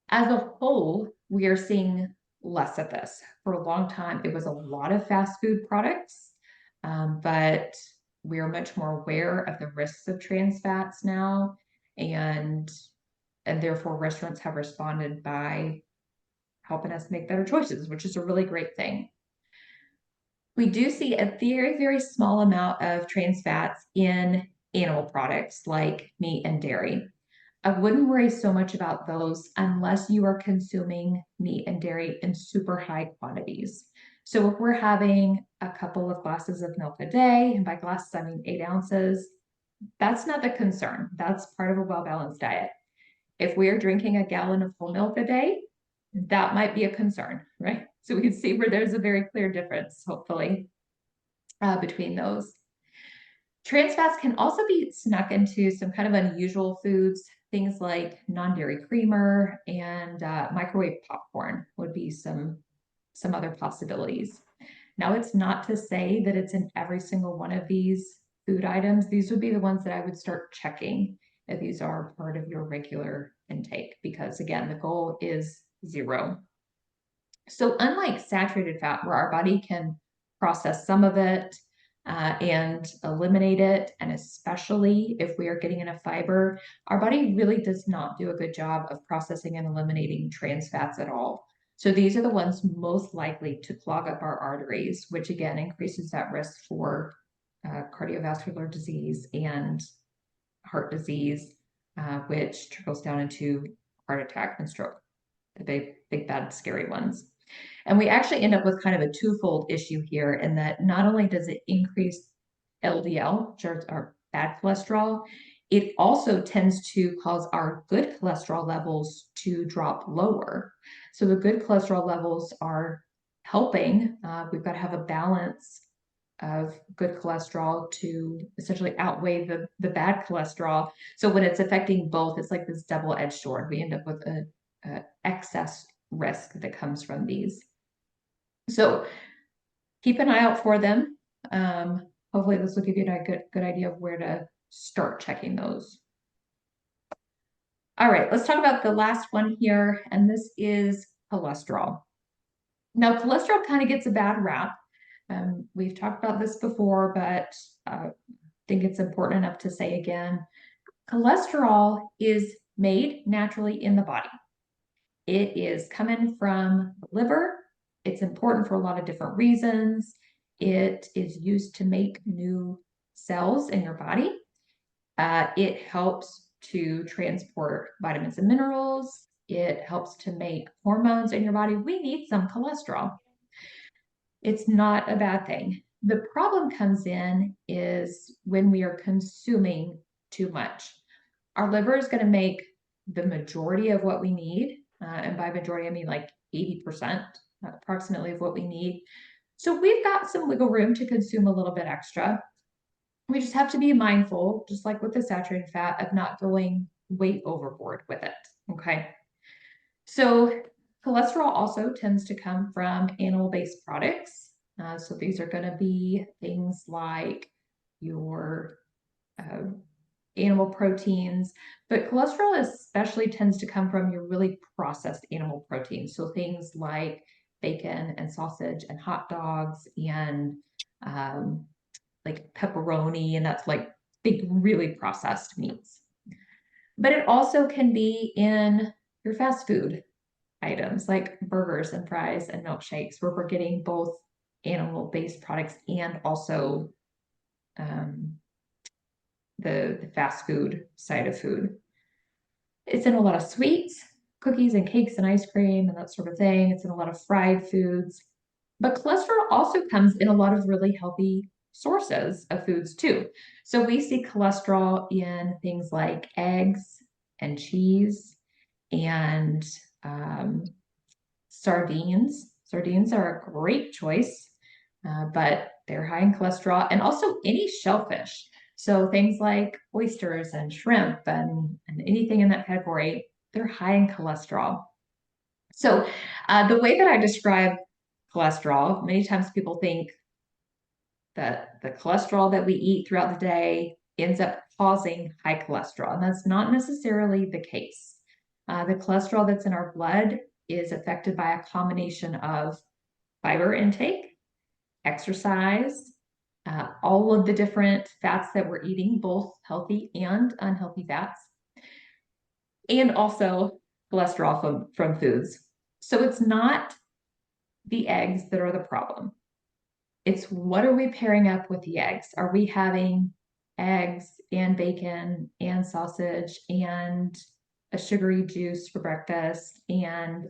As a whole, we are seeing less of this. For a long time, it was a lot of fast food products. But we are much more aware of the risks of trans fats now, and therefore restaurants have responded by helping us make better choices, which is a really great thing. We do see a very, very small amount of trans fats in animal products like meat and dairy. I wouldn't worry so much about those unless you are consuming meat and dairy in super high quantities. So if we're having a couple of glasses of milk a day, and by glasses, I mean 8 ounces, that's not the concern. That's part of a well-balanced diet. If we're drinking a gallon of whole milk a day, that might be a concern, right? So we can see where there's a very clear difference, hopefully, between those. Trans fats can also be snuck into some kind of unusual foods. Things like non-dairy creamer and microwave popcorn would be some other possibilities. Now, it's not to say that it's in every single one of these food items. These would be the ones that I would start checking if these are part of your regular intake, because again, the goal is 0. So unlike saturated fat, where our body can process some of it and eliminate it, and especially if we are getting enough fiber, our body really does not do a good job of processing and eliminating trans fats at all. So these are the ones most likely to clog up our arteries, which again increases that risk for cardiovascular disease and heart disease, which trickles down into heart attack and stroke, the big, bad, scary ones. And we actually end up with kind of a twofold issue here, in that not only does it increase LDL, which are our bad cholesterol, it also tends to cause our good cholesterol levels to drop lower. So the good cholesterol levels are helping. We've got to have a balance of good cholesterol to essentially outweigh the bad cholesterol. So when it's affecting both, it's like this double-edged sword. We end up with a excess risk that comes from these. So keep an eye out for them. Hopefully this will give you a good idea of where to start checking those. All right, let's talk about the last one here, and this is cholesterol. Now, cholesterol kind of gets a bad rap. We've talked about this before, but I think it's important enough to say again. Cholesterol is made naturally in the body. It is coming from the liver. It's important for a lot of different reasons. It is used to make new cells in your body. It helps to transport vitamins and minerals. It helps to make hormones in your body. We need some cholesterol. It's not a bad thing. The problem comes in is when we are consuming too much. Our liver is going to make the majority of what we need. And by majority, I mean like 80% approximately of what we need. So we've got some wiggle room to consume a little bit extra. We just have to be mindful, just like with the saturated fat, of not going way overboard with it. Okay. So cholesterol also tends to come from animal-based products. So these are going to be things like your animal proteins, but cholesterol especially tends to come from your really processed animal proteins. So things like bacon and sausage and hot dogs and like pepperoni, and that's like big, really processed meats. But it also can be in your fast food items like burgers and fries and milkshakes, where we're getting both animal-based products and also the fast food side of food. It's in a lot of sweets, cookies and cakes and ice cream and that sort of thing. It's in a lot of fried foods. But cholesterol also comes in a lot of really healthy sources of foods too. So we see cholesterol in things like eggs and cheese and sardines. Sardines are a great choice, but they're high in cholesterol, and also any shellfish. So things like oysters and shrimp and anything in that category, they're high in cholesterol. So the way that I describe cholesterol, many times people think that the cholesterol that we eat throughout the day ends up causing high cholesterol, and that's not necessarily the case. The cholesterol that's in our blood is affected by a combination of fiber intake, exercise, all of the different fats that we're eating, both healthy and unhealthy fats, and also cholesterol from foods. So it's not the eggs that are the problem. It's what are we pairing up with the eggs? Are we having eggs and bacon and sausage and a sugary juice for breakfast and,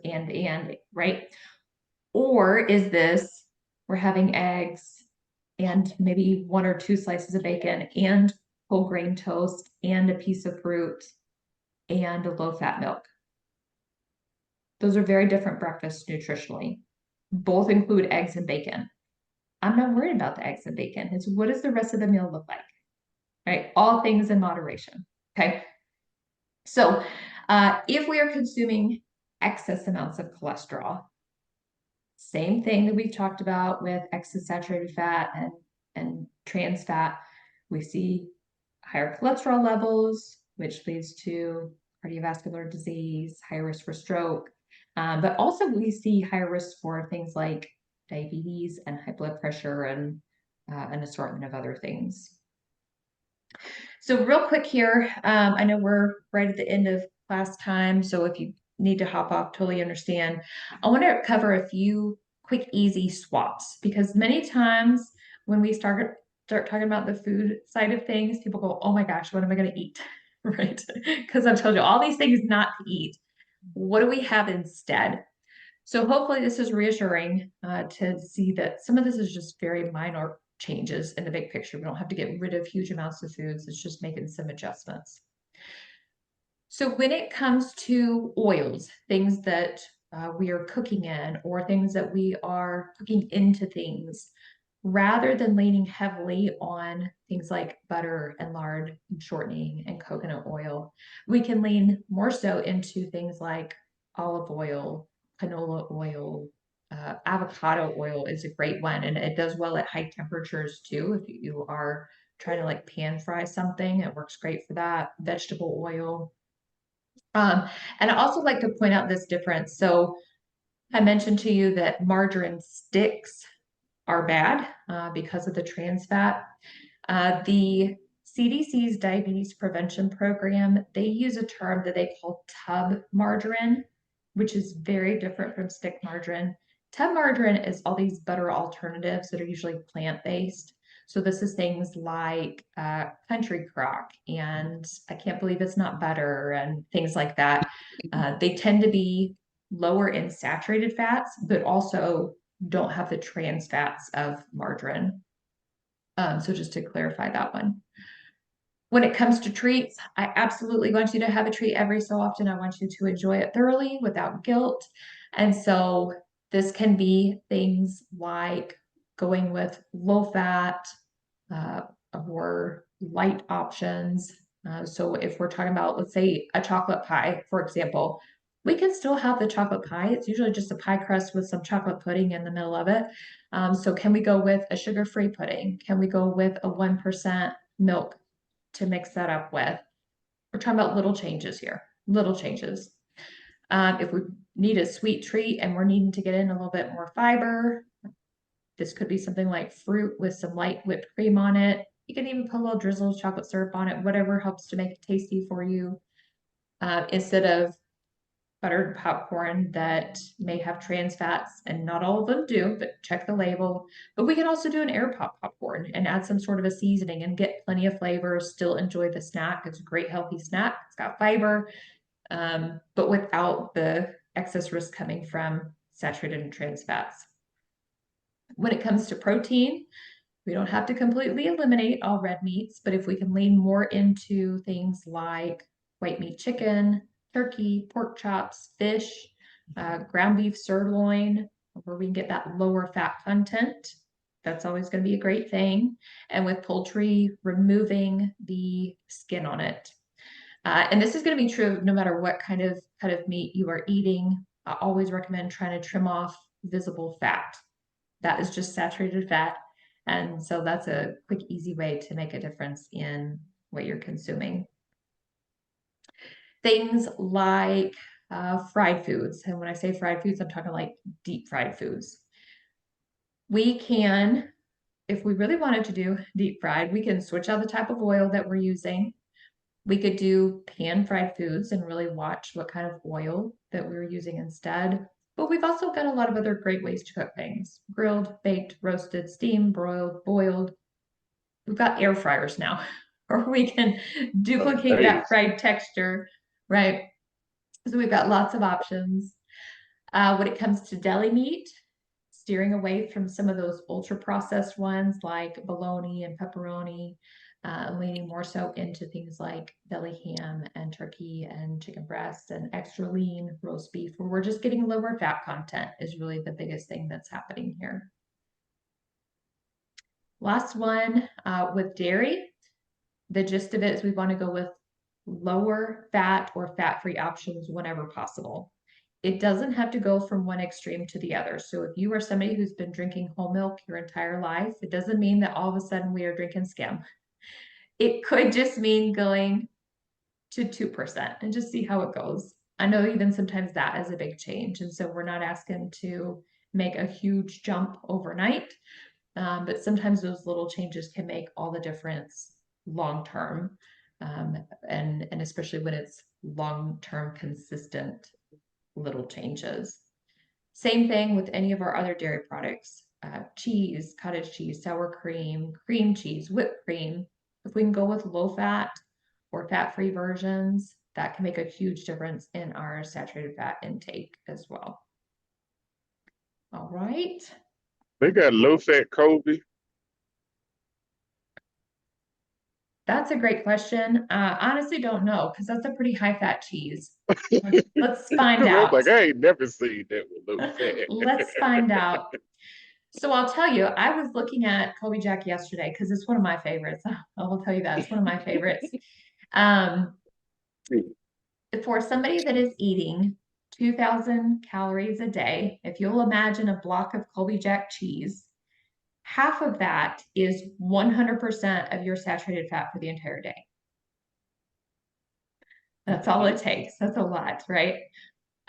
right? Or is this, we're having eggs and maybe 1 or 2 slices of bacon and whole grain toast and a piece of fruit and a low fat milk. Those are very different breakfasts nutritionally. Both include eggs and bacon. I'm not worried about the eggs and bacon. It's what does the rest of the meal look like? Right? All things in moderation. Okay. So if we are consuming excess amounts of cholesterol, same thing that we've talked about with excess saturated fat and trans fat, we see higher cholesterol levels, which leads to cardiovascular disease, higher risk for stroke. But also we see higher risk for things like diabetes and high blood pressure and an assortment of other things. So real quick here, I know we're right at the end of class time, so if you need to hop off, totally understand. I want to cover a few quick, easy swaps, because many times when we start talking about the food side of things, people go, oh my gosh, what am I going to eat? Right? Because I've told you all these things not to eat. What do we have instead? So hopefully this is reassuring to see that some of this is just very minor changes in the big picture. We don't have to get rid of huge amounts of foods. It's just making some adjustments. So when it comes to oils, things that we are cooking in or things that we are cooking into things, rather than leaning heavily on things like butter and lard and shortening and coconut oil, we can lean more so into things like olive oil, canola oil, avocado oil is a great one, and it does well at high temperatures too. If you are trying to like pan fry something, it works great for that. Vegetable oil. And I also like to point out this difference. So I mentioned to you that margarine sticks are bad because of the trans fat. The CDC's diabetes prevention program, they use a term that they call tub margarine, which is very different from stick margarine. Tub margarine is all these butter alternatives that are usually plant-based. So this is things like country crock, and I can't believe it's not butter, and things like that. They tend to be lower in saturated fats, but also don't have the trans fats of margarine. So just to clarify that one. When it comes to treats, I absolutely want you to have a treat every so often. I want you to enjoy it thoroughly without guilt. And so this can be things like going with low fat or light options. So if we're talking about, let's say, a chocolate pie, for example, we can still have the chocolate pie. It's usually just a pie crust with some chocolate pudding in the middle of it. So can we go with a sugar-free pudding? Can we go with a 1% milk to mix that up with? We're talking about little changes here, little changes. If we need a sweet treat and we're needing to get in a little bit more fiber, this could be something like fruit with some light whipped cream on it. You can even put a little drizzle of chocolate syrup on it, whatever helps to make it tasty for you. Instead of buttered popcorn that may have trans fats, and not all of them do, but check the label. But we can also do an air pop popcorn and add some sort of a seasoning and get plenty of flavor, still enjoy the snack. It's a great healthy snack. It's got fiber, but without the excess risk coming from saturated and trans fats. When it comes to protein, we don't have to completely eliminate all red meats, but if we can lean more into things like white meat chicken, turkey, pork chops, fish, ground beef sirloin, where we can get that lower fat content, that's always going to be a great thing. And with poultry, removing the skin on it. And this is going to be true no matter what kind of cut of meat you are eating. I always recommend trying to trim off visible fat. That is just saturated fat. And so that's a quick, easy way to make a difference in what you're consuming. Things like fried foods. And when I say fried foods, I'm talking like deep fried foods. We can, if we really wanted to do deep fried, we can switch out the type of oil that we're using. We could do pan fried foods and really watch what kind of oil that we're using instead. But we've also got a lot of other great ways to cook things: grilled, baked, roasted, steamed, broiled, boiled. We've got air fryers now, or we can duplicate that Nice. fried texture, right? So we've got lots of options. When it comes to deli meat, steering away from some of those ultra processed ones like bologna and pepperoni, leaning more so into things like deli ham and turkey and chicken breasts and extra lean roast beef, where we're just getting lower fat content is really the biggest thing that's happening here. Last one, with dairy, the gist of it is we want to go with lower fat or fat-free options whenever possible. It doesn't have to go from one extreme to the other. So if you are somebody who's been drinking whole milk your entire life, it doesn't mean that all of a sudden we are drinking skim. It could just mean going to 2% and just see how it goes. I know even sometimes that is a big change. And so we're not asking to make a huge jump overnight. But sometimes those little changes can make all the difference long term. And especially when it's long-term consistent little changes. Same thing with any of our other dairy products, cheese, cottage cheese, sour cream, cream cheese, whipped cream. If we can go with low fat or fat-free versions, that can make a huge difference in our saturated fat intake as well. All right. They got low fat Kobe. That's a great question. Honestly, don't know, because that's a pretty high fat cheese. Let's find I was out. like, I ain't never seen that with low fat. Let's find out. So I'll tell you, I was looking at Colby Jack yesterday because it's one of my favorites. I will tell you that it's one of my favorites. For somebody that is eating 2,000 calories a day, if you'll imagine a block of Colby Jack cheese, half of that is 100% of your saturated fat for the entire day. That's all it takes. That's a lot, right?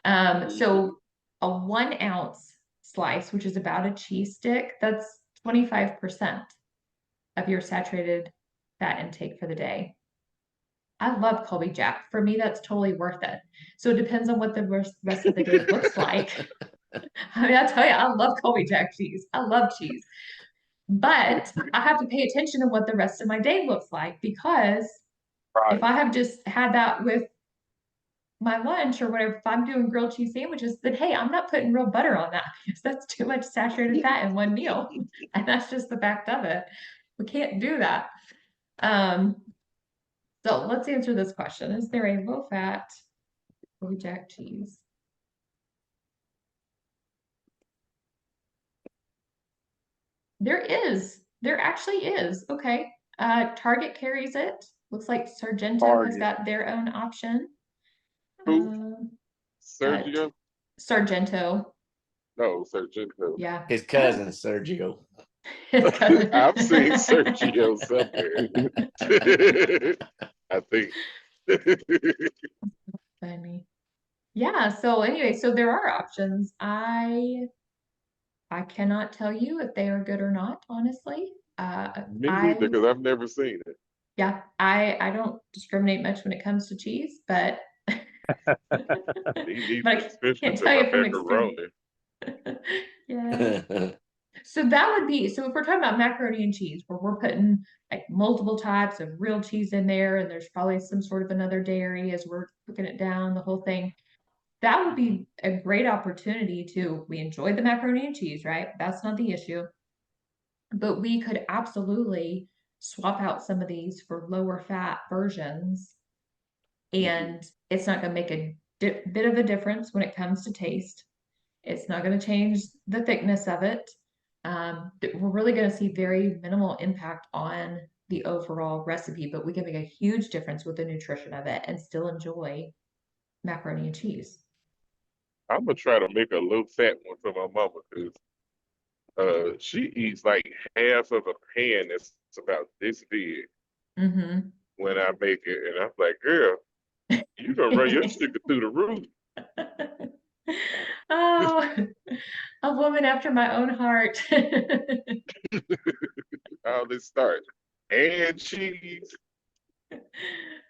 So a 1 ounce slice, which is about a cheese stick, that's 25% of your saturated fat intake for the day. I love Colby Jack. For me, that's totally worth it. So it depends on what the rest of the day looks like. I mean, I'll tell you, I love Colby Jack cheese. I love cheese. But I have to pay attention to what the rest of my day looks like, because Right. if I have just had that with my lunch or whatever, if I'm doing grilled cheese sandwiches, then hey, I'm not putting real butter on that because that's too much saturated fat in one meal. And that's just the fact of it. We can't do that. So let's answer this question. Is there a low fat Colby Jack cheese? There is. There actually is. Okay. Target carries it. Looks like Sargento has Target. got their own option. Who? Sergio? Sargento. No, Sergio. Yeah. His cousin Sergio. His cousin. I've seen Sergio somewhere. I think. Funny. Yeah, so anyway, so there are options. I cannot tell you if they are good or not, honestly. Me neither, because I've never seen it. Yeah, I don't discriminate much when it comes to cheese, but Me neither, but I especially can't to tell you my from macaroni. experience. Yeah. So that would be, so if we're talking about macaroni and cheese, where we're putting like multiple types of real cheese in there, and there's probably some sort of another dairy as we're cooking it down, the whole thing, that would be a great opportunity to, we enjoyed the macaroni and cheese, right? That's not the issue. But we could absolutely swap out some of these for lower fat versions. And it's not going to make a bit of a difference when it comes to taste. It's not going to change the thickness of it. We're really going to see very minimal impact on the overall recipe, but we can make a huge difference with the nutrition of it and still enjoy macaroni and cheese. I'm gonna try to make a low fat one for my mama, because she eats like half of a pan that's about this big Mm-hmm. when I make it, and I'm like, girl, you gonna run your sugar through the roof. Oh, a woman after my own heart. All this starch and cheese.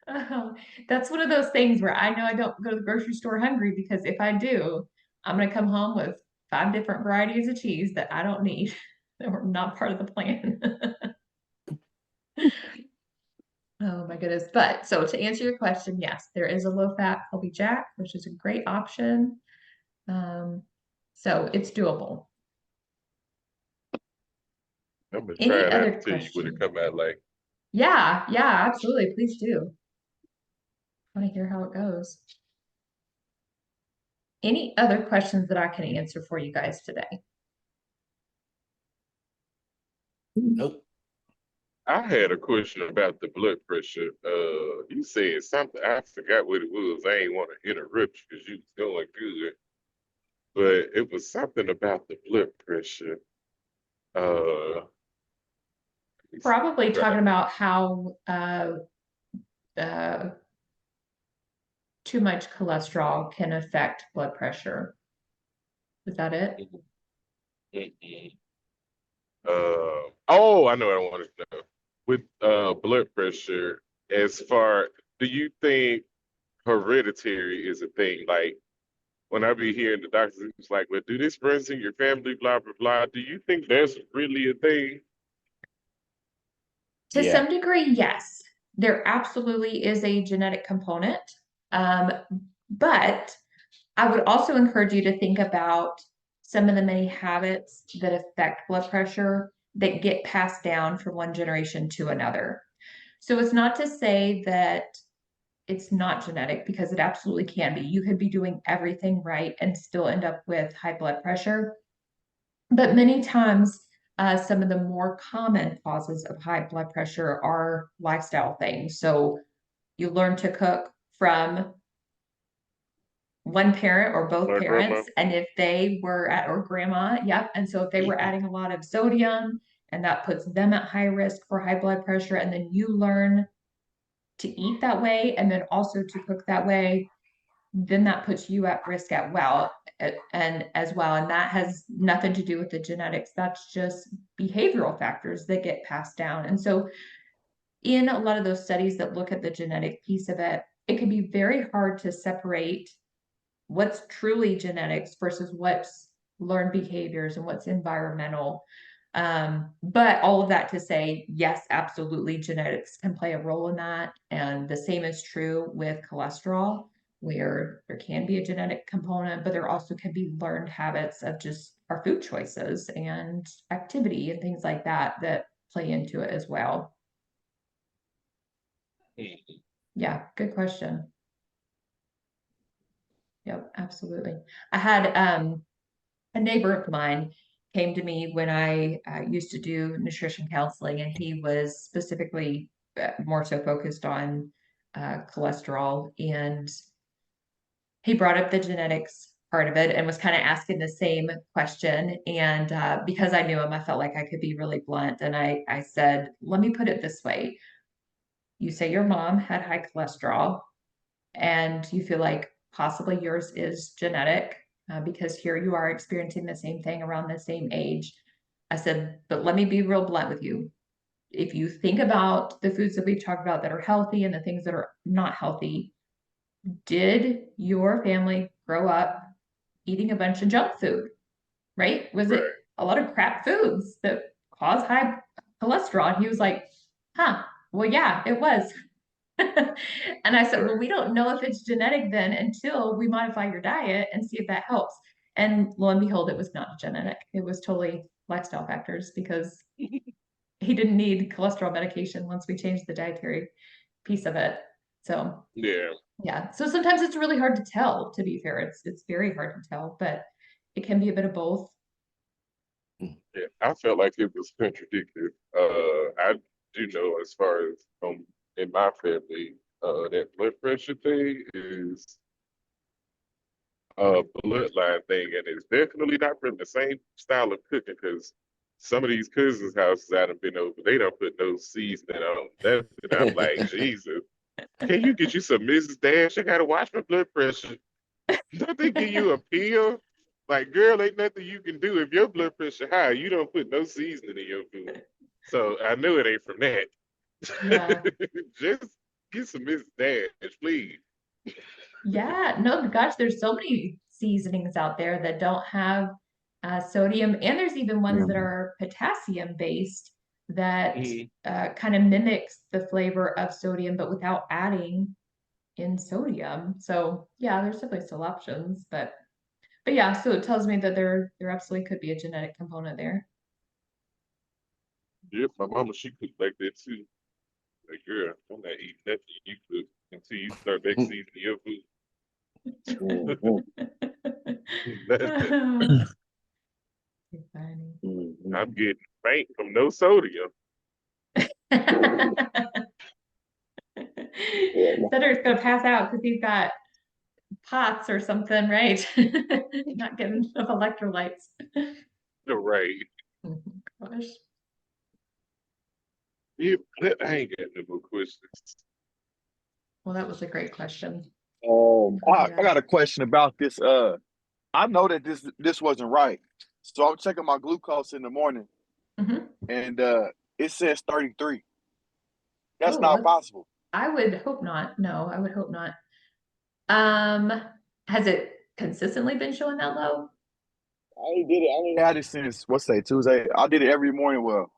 Oh, that's one of those things where I know I don't go to the grocery store hungry because if I do, I'm gonna come home with 5 different varieties of cheese that I don't need. That were not part of the plan. Oh my goodness. But so to answer your question, yes, there is a low fat Colby Jack, which is a great option. So it's doable. I'm gonna Any try it out other and tell you what it question? come out like. Yeah, yeah, absolutely. Please do. I want to hear how it goes. Any other questions that I can answer for you guys today? Nope. I had a question about the blood pressure. You said something. I forgot what it was. I ain't want to interrupt you because you was going good, but it was something about the blood pressure. Let me see. Probably talking Right. about how uh, too much cholesterol can affect blood pressure. Is that it? Mhm. Oh, I know what I wanted to know. With blood pressure, as far, do you think hereditary is a thing? Like when I be hearing the doctors, it's like, well, do this runs in your family, blah blah blah. Do you think that's really a thing? To Yeah. some degree, yes. There absolutely is a genetic component. Um, but I would also encourage you to think about some of the many habits that affect blood pressure that get passed down from one generation to another. So it's not to say that it's not genetic because it absolutely can be. You could be doing everything right and still end up with high blood pressure. But many times, some of the more common causes of high blood pressure are lifestyle things. So you learn to cook from one parent or both My grandma. parents, and if they were at, or grandma, yep. And so if they were adding a lot of sodium and that puts them at high risk for high blood pressure, and then you learn to eat that way and then also to cook that way, then that puts you at risk and as well. And that has nothing to do with the genetics. That's just behavioral factors that get passed down. And so in a lot of those studies that look at the genetic piece of it, it can be very hard to separate what's truly genetics versus what's learned behaviors and what's environmental. But all of that to say, yes, absolutely, genetics can play a role in that. And the same is true with cholesterol, where there can be a genetic component, but there also can be learned habits of just our food choices and activity and things like that that play into it as well. Yeah, good question. Yep, absolutely. I had a neighbor of mine came to me when I used to do nutrition counseling, and he was specifically more so focused on cholesterol. And he brought up the genetics part of it and was kind of asking the same question. And because I knew him, I felt like I could be really blunt. And I said, let me put it this way. You say your mom had high cholesterol and you feel like possibly yours is genetic because here you are experiencing the same thing around the same age. I said, but let me be real blunt with you. If you think about the foods that we've talked about that are healthy and the things that are not healthy, did your family grow up eating a bunch of junk food? Right? Was it Right. a lot of crap foods that cause high cholesterol? And he was like, huh, well, yeah, it was. And I said, well, we don't know if it's genetic then until we modify your diet and see if that helps. And lo and behold, it was not genetic. It was totally lifestyle factors because he didn't need cholesterol medication once we changed the dietary piece of it. So Yeah. yeah. So sometimes it's really hard to tell, to be fair. It's very hard to tell, but it can be a bit of both. Yeah. I felt like it was contradictory. I do know as far as in my family, that blood pressure thing is a bloodline thing, and it's definitely not from the same style of cooking. Because some of these cousins' houses I've been over, they don't put no seasoning on nothing. I'm like, Jesus, can you get you some Mrs. Dash? I gotta watch my blood pressure. Don't they give you a pill? Like, girl, ain't nothing you can do. If your blood pressure high, you don't put no seasoning in your food. So I know it ain't from that. Yeah. Just get some Miss Dash, please. Yeah, no, gosh, there's so many seasonings out there that don't have sodium, and there's even ones that are potassium based that Mhm. kind of mimics the flavor of sodium, but without adding in sodium. So yeah, there's definitely still options, but yeah, so it tells me that there absolutely could be a genetic component there. Yep, my mama, she cooked like that too. Like, girl, I'm not eating nothing you cook until you start back seasoning your food. Too funny. I'm getting faint from no sodium. Cedric's gonna pass out because he's got POTS or something, right? Not getting enough electrolytes. Right. Gosh. Yep, I ain't got no more questions. Well, that was a great question. I got a question about this. I know that this wasn't right. So I'm checking my glucose in the morning, Mhm. and it says 33. That's Oh, not possible. I would hope not. No, I would hope not. Has it consistently been showing that low? I only had it since what's say Tuesday. I did it every morning. Well,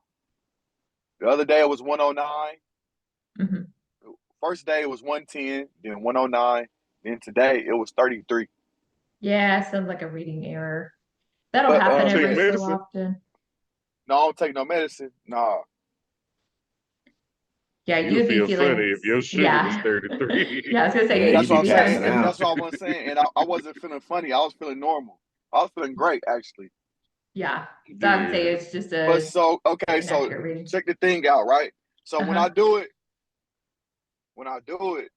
the other day it was 109. Mhm. First day it was 110, then 109, then today it was 33. Yeah, sounds like a reading error. That'll But happen You take every so medicine? often. no, I don't take no medicine. Nah. Yeah, You'll you'd be feel funny feeling, if your sugar was yeah. 33. Yeah, I was gonna say, Yeah, you'd That's you be what be I'm feeling, passing saying. out. That's what I was saying. And I wasn't feeling funny. I was feeling normal. I was feeling great actually. yeah. So I would say Yeah. it's just But a so okay, so inaccurate reading. check the thing out, right? So when Uh-huh. I do it,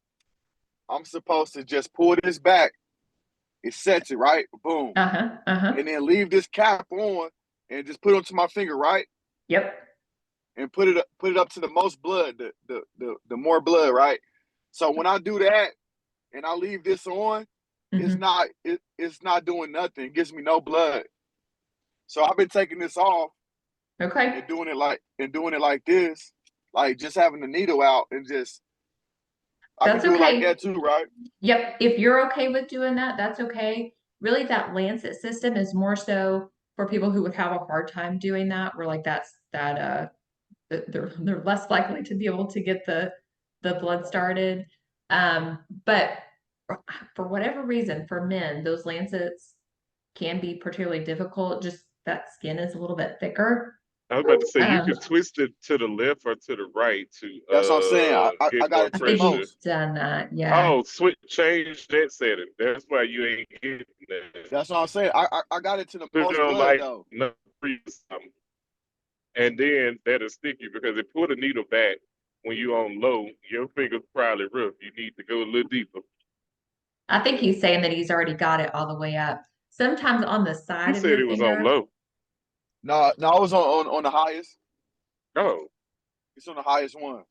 I'm supposed to just pull this back. It sets it, right? Boom. Uh-huh. Uh-huh. And then leave this cap on and just put it onto my finger, right? Yep. And put it up to the most blood, the more blood, right? So when I do that and I leave this on, Mhm. it's not doing nothing. It gives me no blood. So I've been taking this off Okay. and doing it like this, like just having the needle out and just I can That's do it like okay. that too, right? Yep. If you're okay with doing that, that's okay. Really, that Lancet system is more so for people who would have a hard time doing that, where like they're less likely to be able to get the blood started. But for whatever reason, for men, those Lancets can be particularly difficult. Just that skin is a little bit thicker. I was about to say you Um, can twist it to the left or to the right to That's what I'm saying. I get got more it I to the think pressure. you've most. done that. Yeah. Oh, change that setting. That's why you ain't getting that. That's what I'm saying. I got it to the Put it most on blood like though. no something. And then that'll stick you because it put a needle back when you on low, your finger's probably rough. You need to go a little deeper. I think he's saying that he's already got it all the way up. Sometimes on the He side of said your it was on finger, low. No, I was on the highest. Oh, It's on the highest one.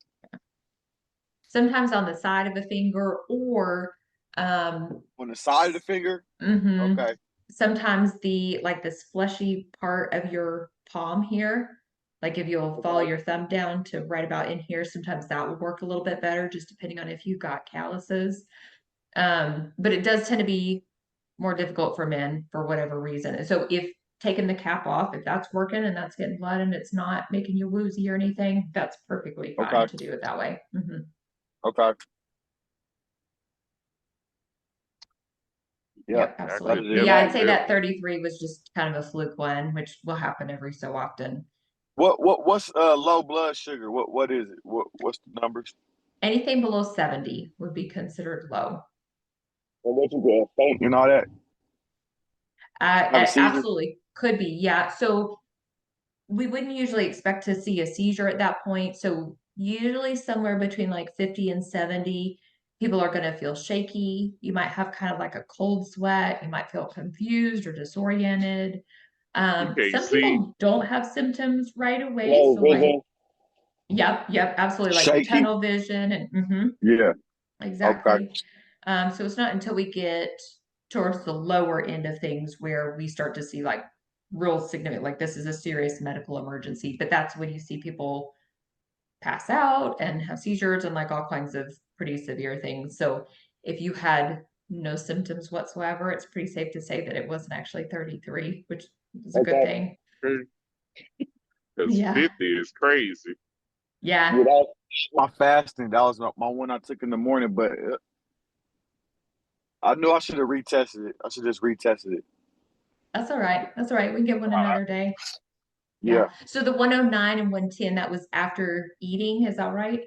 sometimes on the side of a finger, or um On the side of the finger. mhm, Okay. sometimes the like this fleshy part of your palm here, like if you'll follow Okay. your thumb down to right about in here, sometimes that will work a little bit better, just depending on if you've got calluses. But it does tend to be more difficult for men for whatever reason. And so if taking the cap off, if that's working and that's getting blood and it's not making you woozy or anything, that's perfectly fine Okay. to do it that way. Mhm. Okay. Yeah. Yep, I absolutely. could That'll But do yeah, never I'd that. say tell. that 33 was just kind of a fluke one, which will happen every so often. What's low blood sugar? What is it? What's the numbers? Anything below 70 would be considered low. And what you get? Faint and all that. Have a seizure? Absolutely could be. Yeah. So we wouldn't usually expect to see a seizure at that point. So usually somewhere between like 50 and 70, people are going to feel shaky. You might have kind of like a cold sweat. You might feel confused or disoriented. You can't Some see. people don't have symptoms right away. Low So like, vision. yep, absolutely. Like the Shaky. tunnel vision and Yeah. Okay. exactly. So it's not until we get towards the lower end of things where we start to see like real significant, like this is a serious medical emergency. But that's when you see people pass out and have seizures and like all kinds of pretty severe things. So if you had no symptoms whatsoever, it's pretty safe to say that it wasn't actually 33, which is a good thing. Because Yeah. 50 is crazy. Yeah. My fasting, that was my one I took in the morning, but I knew I should have retested it. I should just retested it. That's all right. That's all right. We can get one another day. Yeah. So the 109 and 110, that was after eating, is that right?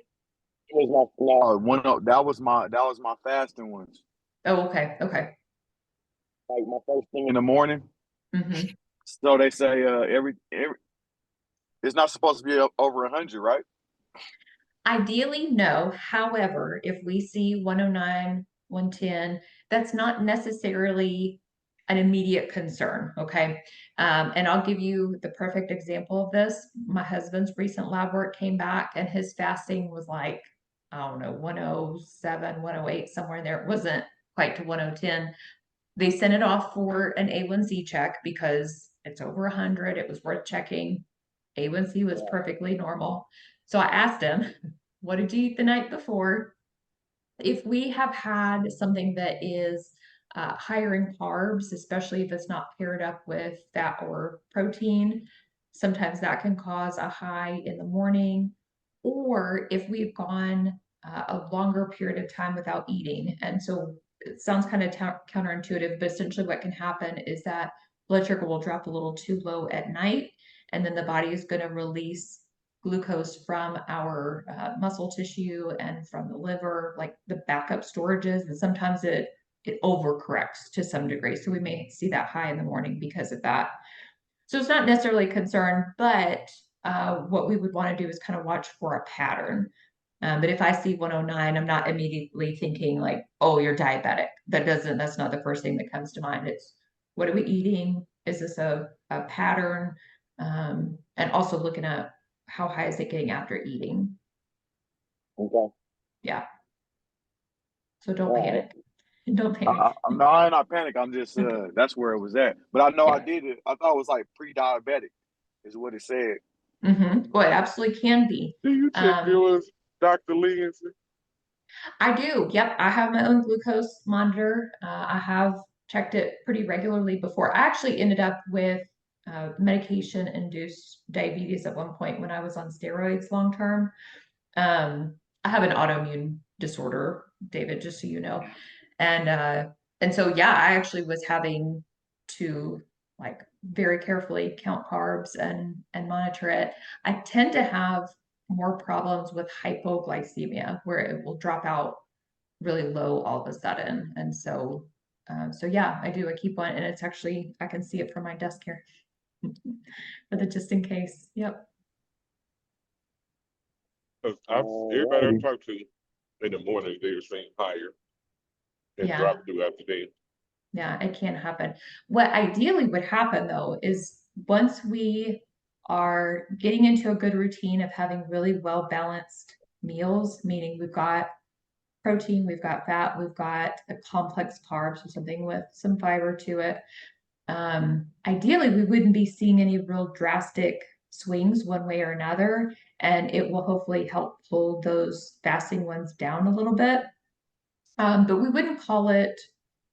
That was my fasting ones. Oh, okay. Okay. Like my first thing in the morning. hmm So they say every it's not supposed to be over 100, right? Ideally, no. However, if we see 109, 110, that's not necessarily an immediate concern. Okay. And I'll give you the perfect example of this. My husband's recent lab work came back and his fasting was like, I don't know, 107, 108, somewhere in there. It wasn't quite to 1010. They sent it off for an A1C check because it's over 100. It was worth checking. A1C was perfectly normal. So I asked him, what did you eat the night before? If we have had something that is higher in carbs, especially if it's not paired up with fat or protein, sometimes that can cause a high in the morning. Or if we've gone a longer period of time without eating. And so it sounds kind of counterintuitive, but essentially what can happen is that blood sugar will drop a little too low at night, and then the body is going to release glucose from our muscle tissue and from the liver, like the backup storages, and sometimes it overcorrects to some degree. So we may see that high in the morning because of that. So it's not necessarily a concern, but what we would want to do is kind of watch for a pattern. But if I see 109, I'm not immediately thinking like, oh, you're diabetic. That's not the first thing that comes to mind. It's what are we eating? Is this a pattern? And also looking at how high is it getting after eating? Okay. Yeah. So don't panic. Don't panic. I'm not panic. I'm just that's where it was at. But I know I did it. I thought it was like pre-diabetic, is what it said. Well, it absolutely can be. Do you check yours, Dr. Lindsay? I do. Yep. I have my own glucose monitor. I have checked it pretty regularly before. I actually ended up with medication-induced diabetes at one point when I was on steroids long term. I have an autoimmune disorder, David, just so you know. And so yeah, I actually was having to like very carefully count carbs and monitor it. I tend to have more problems with hypoglycemia where it will drop out really low all of a sudden. And so so yeah, I do. I keep one, and it's actually I can see it from my desk here. For the just in case. Yep. Everybody I've talked to in the morning, they were saying higher and drop throughout the day. Yeah, it can happen. What ideally would happen though is once we are getting into a good routine of having really well balanced meals, meaning we've got protein, we've got fat, we've got a complex carbs or something with some fiber to it. Ideally, we wouldn't be seeing any real drastic swings one way or another, and it will hopefully help pull those fasting ones down a little bit. But we wouldn't call it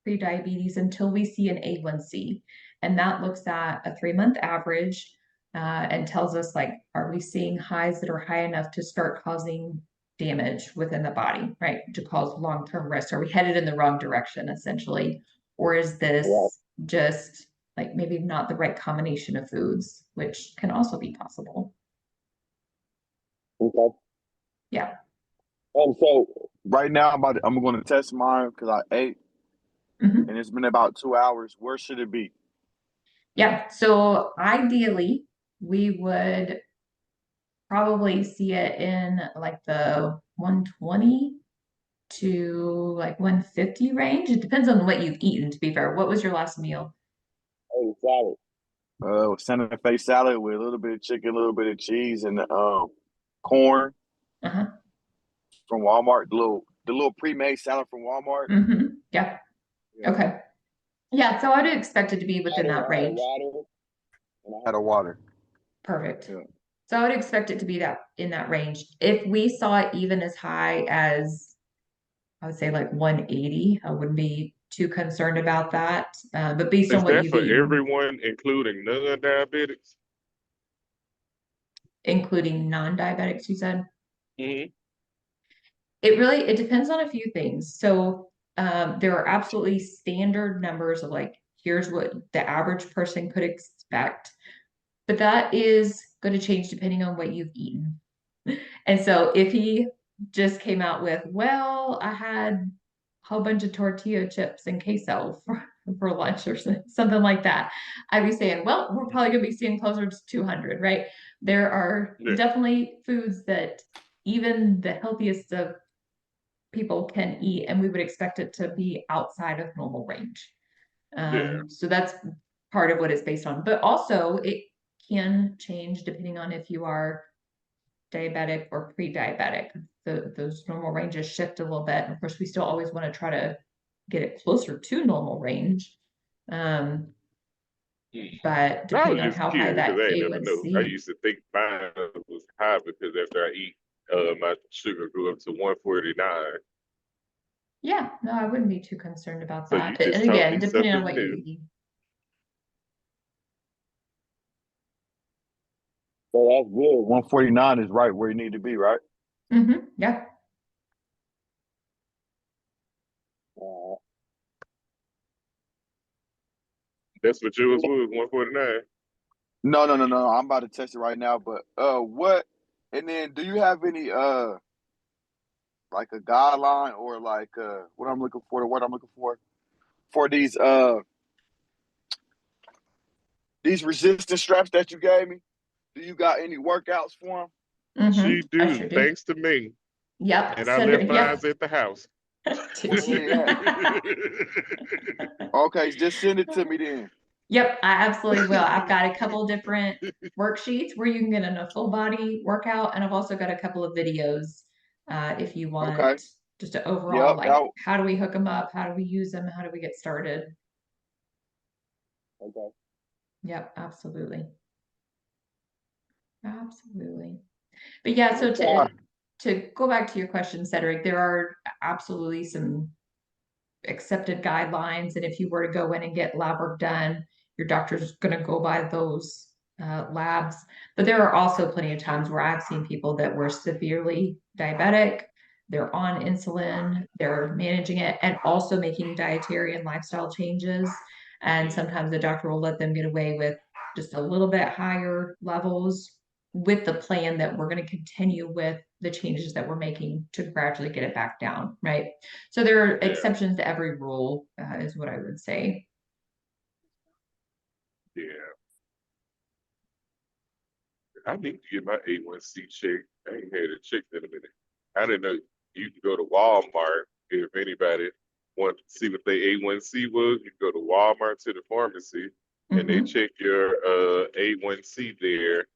pre-diabetes until we see an A1C, and that looks at a 3-month average and tells us like, are we seeing highs that are high enough to start causing damage within the body, right? To cause long-term risk? Are we headed in the wrong direction essentially? Or is this just like maybe not the right combination of foods, which can also be possible? Okay. Yeah. So Right now, I'm going to test mine because I ate, and it's been about 2 hours. Where should it be? Yeah. So ideally, we would probably see it in like the 120 to like 150 range. It depends on what you've eaten, to be fair. What was your last meal? salad. Santa Fe salad with a little bit of chicken, a little bit of cheese, and corn Uh-huh. from Walmart. The little pre-made salad from Walmart. Yeah. Okay. Yeah, so I would expect it to be within that range. Water, and I Out of water. Perfect. Yeah. So I would expect it to be that in that range. If we saw it even as high as, I would say like 180, I wouldn't be too concerned about that. But based on Is what that you've for eaten, everyone, including non-diabetics? including non-diabetics, you said? Mm-hmm. It depends on a few things. So there are absolutely standard numbers of like, here's what the average person could expect. But that is going to change depending on what you've eaten. And so if he just came out with, well, I had a whole bunch of tortilla chips and queso for lunch or something like that, I'd be saying, well, we're probably going to be seeing closer to 200, right? There are Yeah. definitely foods that even the healthiest of people can eat, and we would expect it to be outside of normal range. Yeah. So that's part of what it's based on. But also, it can change depending on if you are diabetic or pre-diabetic. Those normal ranges shift a little bit. And of course, we still always want to try to get it closer to normal range. But I was depending on just how high curious because that I ain't never know. I A1C, used to think mine was high because after I eat, my sugar grew up to 149. yeah, no, I wouldn't be too concerned about So you that. just And taught again, me depending on something what you new. eat. so that's good. 149 is right where you need to be, right? Yeah. Uh, That's what yours was, 149. No. I'm about to test it right now. But what? And then, do you have any like a guideline or like what I'm looking for? The word I'm looking for these resistance straps that you gave me? Do you got any workouts for them? She I do, sure do. thanks to me. Yep. And I left mine Yep. at the house. Did you? Yeah. Okay, just send it to me then. Yep, I absolutely will. I've got a couple different worksheets where you can get in a full body workout, and I've also got a couple of videos if you want Okay. just an overall, Yep. like how do we hook them up? How do we use them? How do we get started? okay. Yep, absolutely. Absolutely. But yeah, so Okay. to go back to your question, Cedric, there are absolutely some accepted guidelines, and if you were to go in and get lab work done, your doctor's going to go by those labs. But there are also plenty of times where I've seen people that were severely diabetic, they're on insulin, they're managing it, and also making dietary and lifestyle changes. And sometimes the doctor will let them get away with just a little bit higher levels with the plan that we're going to continue with the changes that we're making to gradually get it back down, right? So there are exceptions to every rule, is what I would say. Yeah. I need to get my A1C checked. I ain't had it checked in a minute. I didn't know you could go to Walmart if anybody wanted to see what their A1C was. You go to Walmart to the pharmacy and they check your A1C there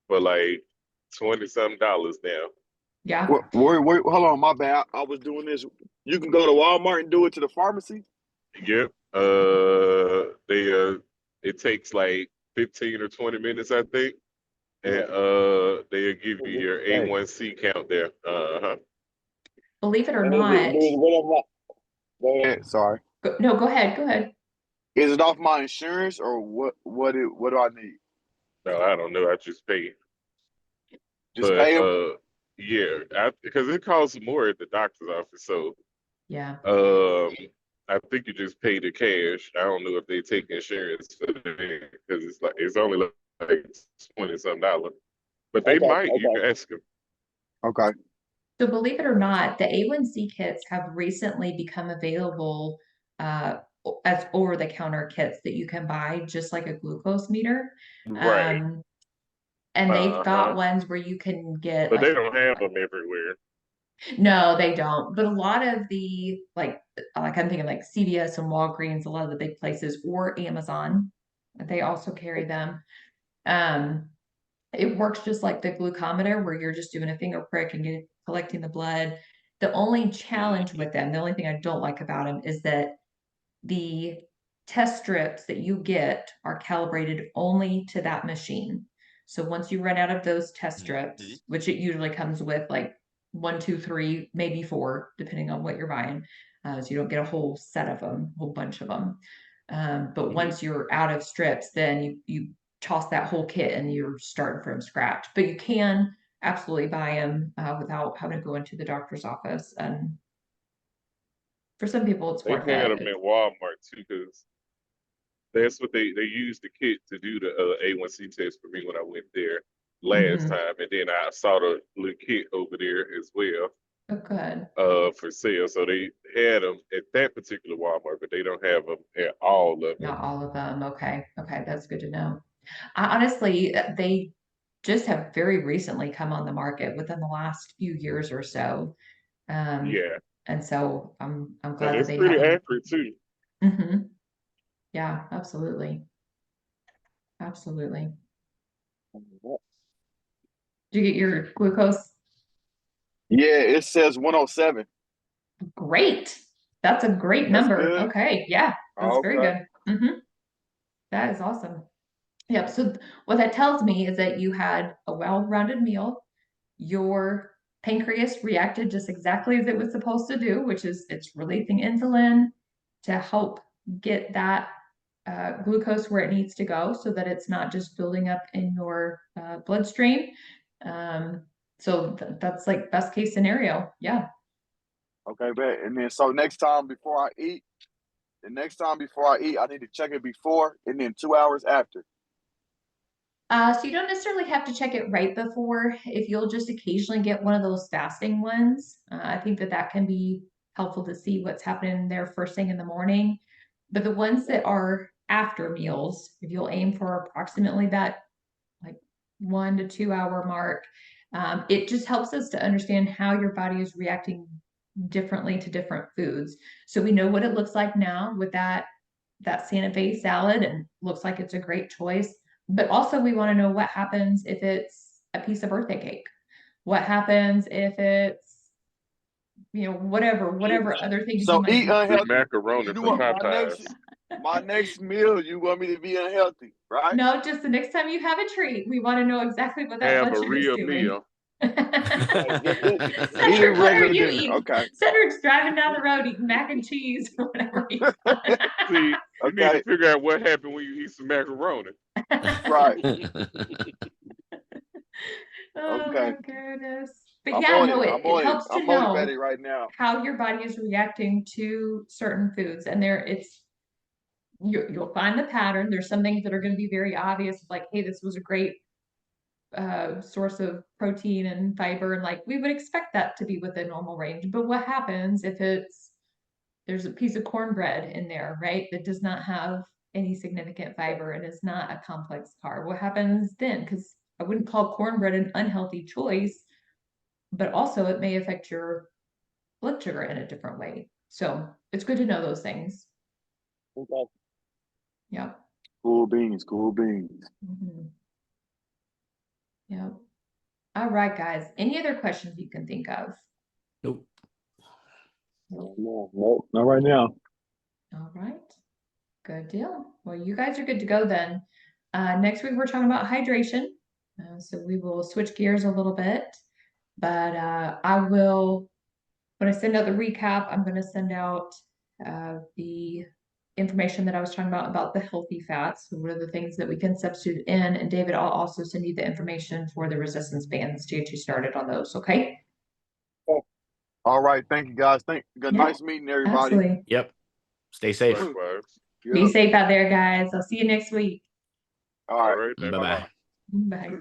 for like $20-something now. Yeah. Wait, hold on, my bad. I was doing this. You can go to Walmart and do it to the pharmacy. Yep. It takes like 15 or 20 minutes, I think. And they'll give you your A1C count there. Uh-huh. Believe it or And not, go ahead. Sorry. no, go ahead. Go ahead. Is it off my insurance or what? What do I need? No, I don't know. I just pay. Just But pay them. yeah, because it costs more at the doctor's office. So Yeah. I think you just pay the cash. I don't know if they take insurance for that because it's only like $20-something. But they might. You can ask them. Okay. So believe it or not, the A1C kits have recently become available as over-the-counter kits that you can buy just like a glucose meter. Right. And they've got Uh-huh. ones where you can get But like they don't have them everywhere. no, they don't. But a lot of the like I'm thinking like CVS and Walgreens, a lot of the big places, or Amazon, they also carry them. It works just like the glucometer where you're just doing a finger prick and collecting the blood. The only challenge with them, the only thing I don't like about them is that the test strips that you get are calibrated only to that machine. So once you run out of those test strips, which it usually comes with like 1, 2, 3, maybe 4, depending on what you're buying. So you don't get a whole set of them, a whole bunch of them. But once you're out of strips, then you toss that whole kit and you're starting from scratch. But you can absolutely buy them without having to go into the doctor's office. And for some people, it's They worth had them it. at Walmart too, because that's what they used the kit to do the A1C test for me when I went there last Mhm. time, and then I saw the little kit over there as well Oh, good. for sale. So they had them at that particular Walmart, but they don't have them at all of them. Not all of them. Okay. Okay. That's good to know. Honestly, they just have very recently come on the market within the last few years or so. Yeah, And so I'm and glad that it's they pretty have them. accurate too. Mm-hmm. Yeah, absolutely. Absolutely. Did you get your glucose? Yeah, it says 107. Great. That's a great That's number. good. Okay. Yeah, that's Oh, very okay. good. Mm-hmm. That is awesome. Yep. So what that tells me is that you had a well-rounded meal. Your pancreas reacted just exactly as it was supposed to do, which is it's releasing insulin to help get that glucose where it needs to go so that it's not just building up in your bloodstream. So that's like best case scenario. Yeah. Okay, bet. And then so next time before I eat, I need to check it before and then 2 hours after. So you don't necessarily have to check it right before. If you'll just occasionally get one of those fasting ones, I think that can be helpful to see what's happening there first thing in the morning. But the ones that are after meals, if you'll aim for approximately that like 1 to 2 hour mark, it just helps us to understand how your body is reacting differently to different foods. So we know what it looks like now with that Santa Fe salad, and looks like it's a great choice. But also we want to know what happens if it's a piece of birthday cake. What happens if it's, whatever other things you So might eat be. unhealthy. Macaroni You from want Popeyes. my next meal, you want me to be unhealthy, right? No, just the next time you have a treat, we want to know exactly what that Have blood a sugar is real doing. meal. Eating Cedric, what are you regular dinner. eating? Okay. Cedric's driving down the road eating mac and cheese or whatever. See, you need Okay. to figure out what happened when you eat some macaroni. Right. Oh Okay. my goodness. But I'm yeah, on no, it. it helps to I'm know motivated right now. how your body is reacting to certain foods. And you'll find the pattern. There's some things that are going to be very obvious, like, hey, this was a great source of protein and fiber, and like we would expect that to be within normal range. But what happens if there's a piece of cornbread in there, right, that does not have any significant fiber and is not a complex carb? What happens then? Because I wouldn't call cornbread an unhealthy choice, but also it may affect your blood sugar in a different way. So it's good to know those things. Okay. Yeah. Cool beans, cool beans. Mm-hmm. Yeah. All right, guys. Any other questions you can think of? Nope. No, not right now. All right. Good deal. Well, you guys are good to go then. Next week, we're talking about hydration. So we will switch gears a little bit. But when I send out the recap, I'm going to send out the information that I was talking about the healthy fats. So what are the things that we can substitute in? And David, I'll also send you the information for the resistance bands to get you started on those. Okay. All right. Thank you, guys. Yeah, Nice meeting everybody. absolutely. Yep. Stay safe. Likewise. Be safe out there, guys. I'll see you next week. All All right. right. then. Bye bye. Bye.